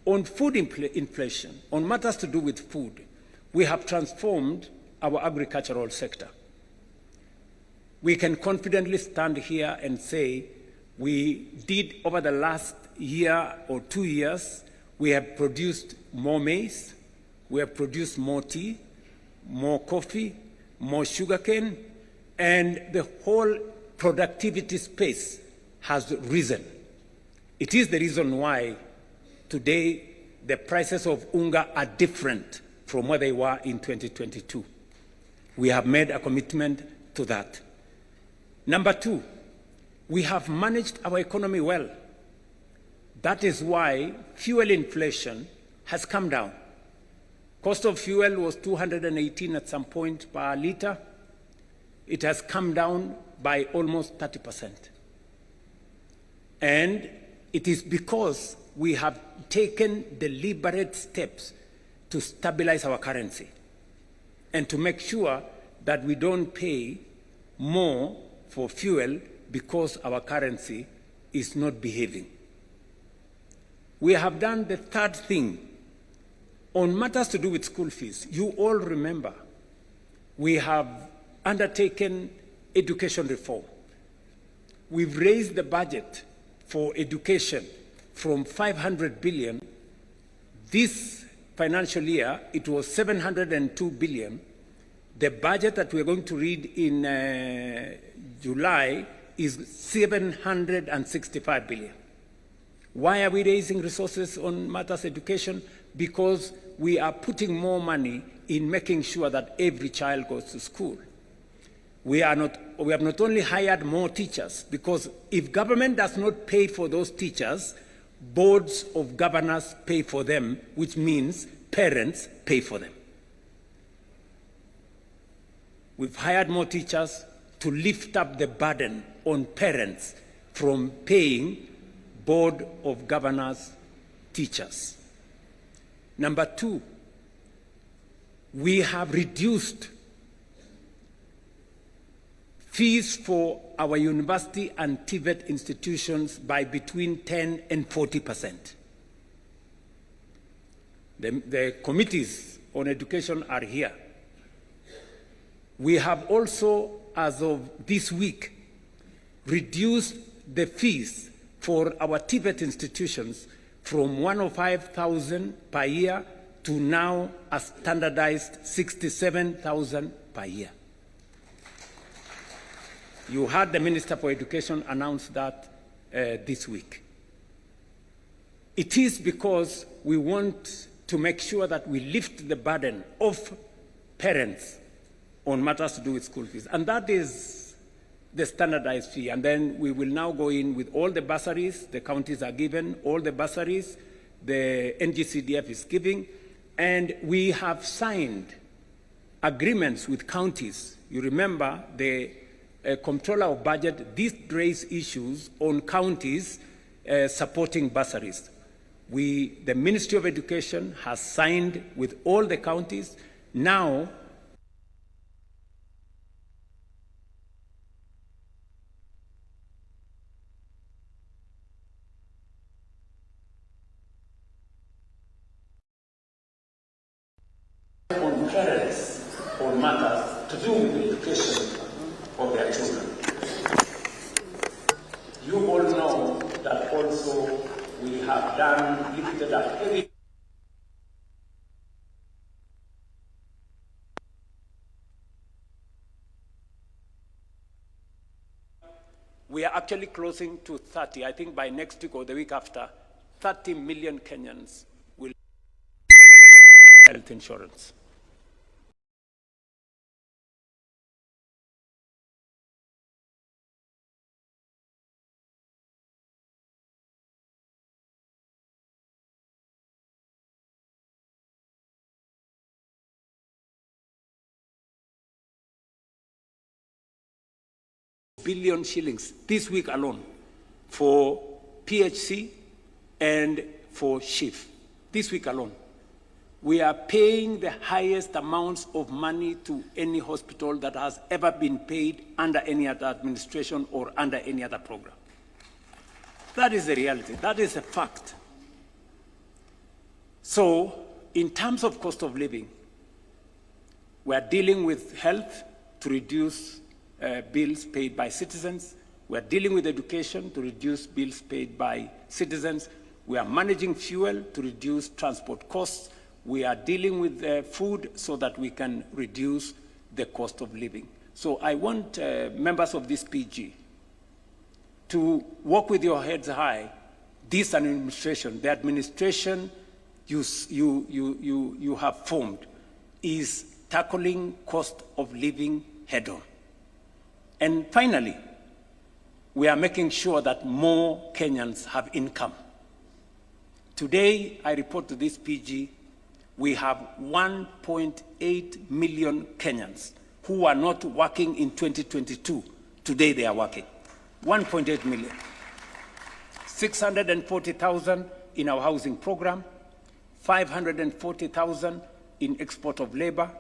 on food inflation, on matters to do with food, we have transformed our agricultural sector. We can confidently stand here and say we did, over the last year or 2 years, we have produced more maize, we have produced more tea, more coffee, more sugarcane, and the whole productivity space has risen. It is the reason why today the prices of unga are different from what they were in 2022. We have made a commitment to that. Number 2, we have managed our economy well. That is why fuel inflation has come down. Cost of fuel was 218 at some point per liter. It has come down by almost 30%. And it is because we have taken deliberate steps to stabilize our currency and to make sure that we don't pay more for fuel because our currency is not behaving. We have done the third thing. On matters to do with school fees, you all remember we have undertaken education reform. We've raised the budget for education from 500 billion. This financial year, it was 702 billion. The budget that we're going to read in July is 765 billion. Why are we raising resources on matters education? Because we are putting more money in making sure that every child goes to school. We have not only hired more teachers, because if government does not pay for those teachers, boards of governors pay for them, which means parents pay for them. We've hired more teachers to lift up the burden on parents from paying board of governors teachers. Number two, we have reduced fees for our university and TVET institutions by between 10 and 40%. The committees on education are here. We have also, as of this week, reduced the fees for our TVET institutions from 105,000 per year to now a standardized 67,000 per year. You heard the Minister for Education announce that this week. It is because we want to make sure that we lift the burden of parents on matters to do with school fees. And that is the standardized fee. And then we will now go in with all the bursaries the counties are given, all the bursaries the NGCDF is giving, and we have signed agreements with counties. You remember the Comptroller of Budget did raise issues on counties supporting bursaries. The Ministry of Education has signed with all the counties. Now, on parents on matters to do with the education of their children. You all know that also we have lifted a heavy we are actually closing to 30. I think by next week or the week after, 30 million Kenyans will have health insurance. Billion shillings this week alone for PHC and for SHIF. This week alone. We are paying the highest amounts of money to any hospital that has ever been paid under any other administration or under any other program. That is the reality. That is a fact. So, in terms of cost of living, we are dealing with health to reduce bills paid by citizens. We are dealing with education to reduce bills paid by citizens. We are managing fuel to reduce transport costs. We are dealing with food so that we can reduce the cost of living. So I want members of this PG to work with your heads high. This administration, the administration you have formed, is tackling cost of living head on. And finally, we are making sure that more Kenyans have income. Today, I report to this PG, we have 1.8 million Kenyans who are not working in 2022. Today they are working. 1.8 million. 640,000 in our housing program, 540,000 in export of labor,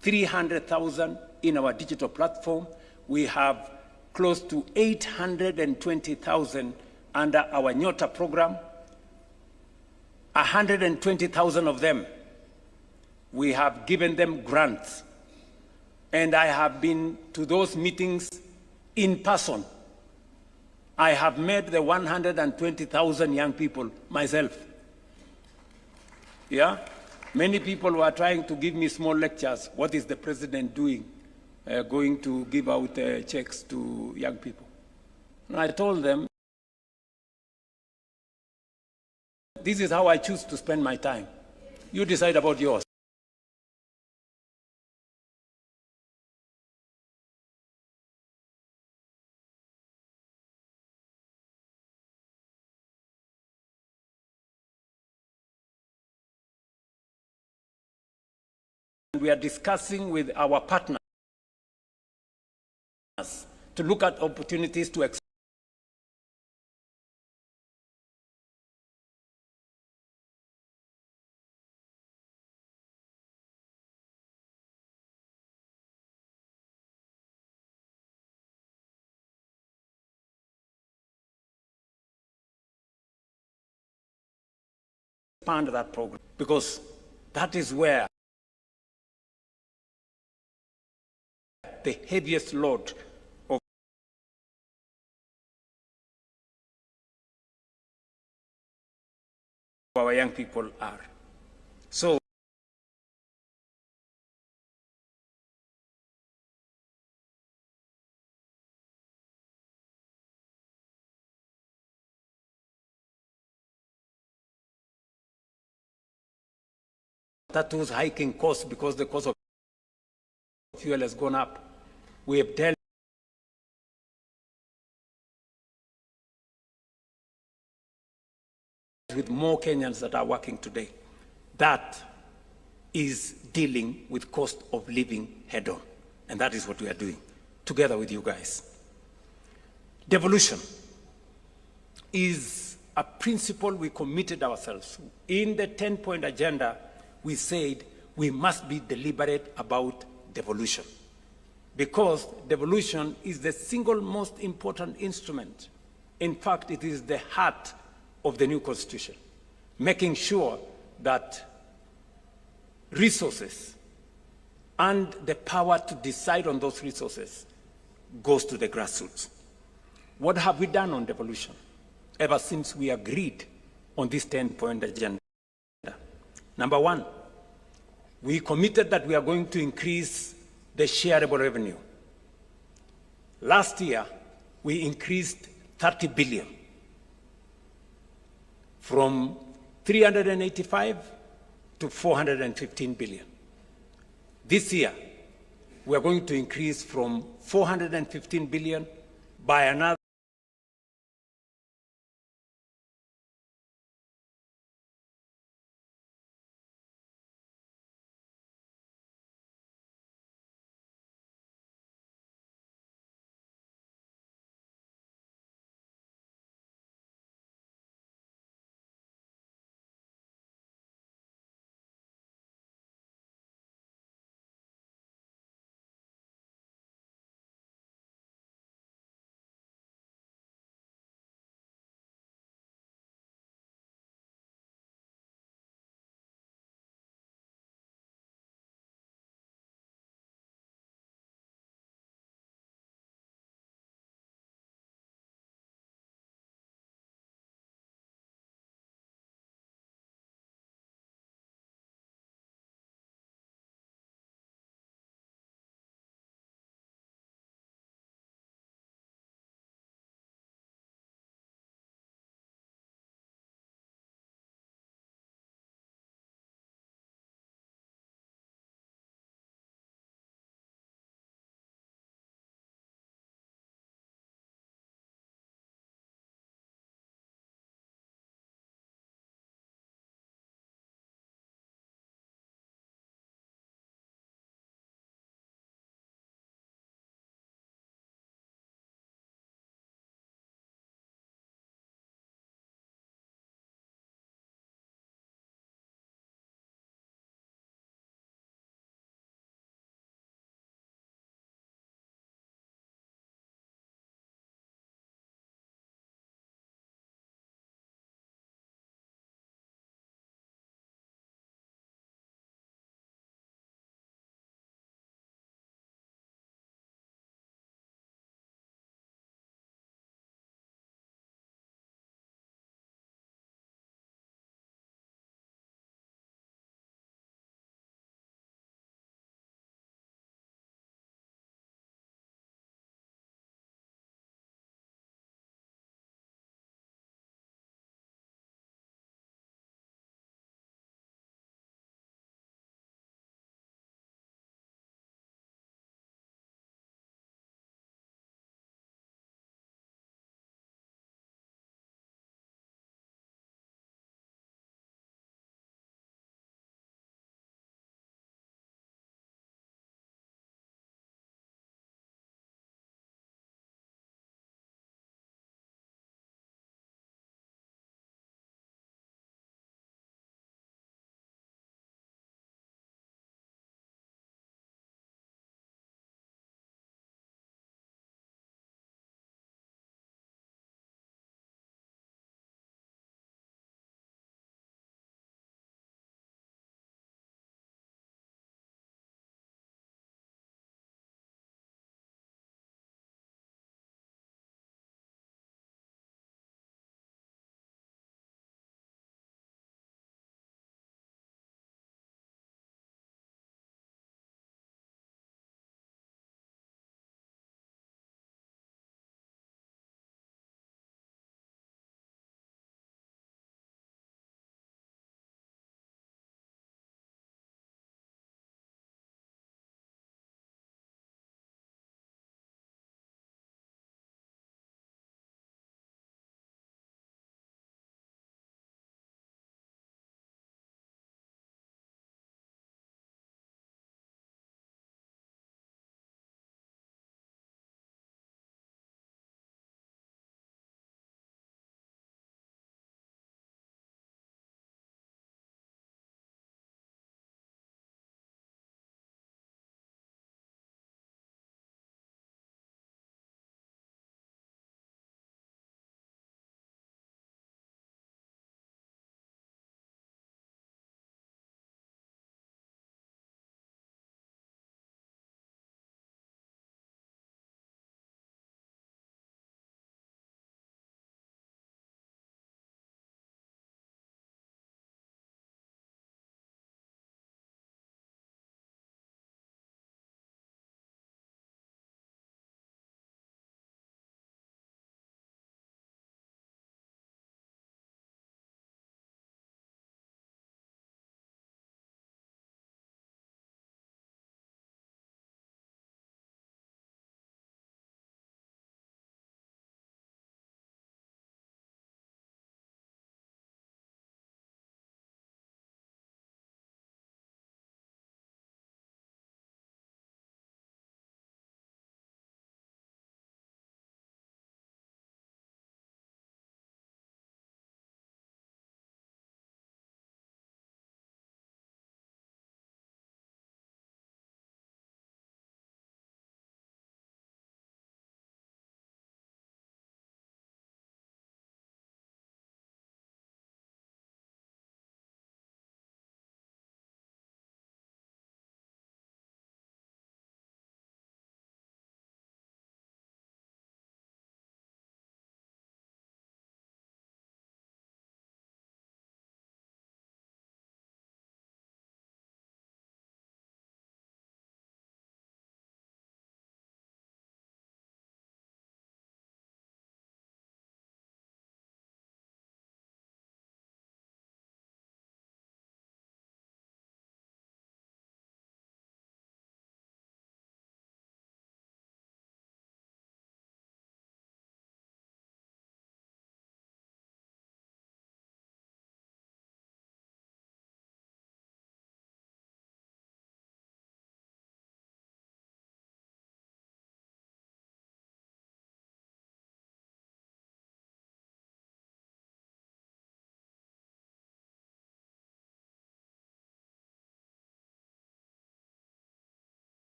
300,000 in our digital platform. We have close to 820,000 under our Nyota program. 120,000 of them, we have given them grants. And I have been to those meetings in person. I have met the 120,000 young people myself. Yeah? Many people were trying to give me small lectures. What is the president doing? Going to give out checks to young people. And I told them, this is how I choose to spend my time. You decide about yours. We are discussing with our partners to look at opportunities to expand that program, because that is where the heaviest load of our young people are. So that was hiking costs because the cost of fuel has gone up. We have dealt with more Kenyans that are working today. That is dealing with cost of living head on. And that is what we are doing together with you guys. Devolution is a principle we committed ourselves. In the 10-point agenda, we said we must be deliberate about devolution, because devolution is the single most important instrument. In fact, it is the heart of the new constitution, making sure that resources and the power to decide on those resources goes to the grassroots. What have we done on devolution ever since we agreed on this 10-point agenda? Number one, we committed that we are going to increase the shareable revenue. Last year, we increased 30 billion from 385 to 415 billion. This year, we are going to increase from 415 billion by another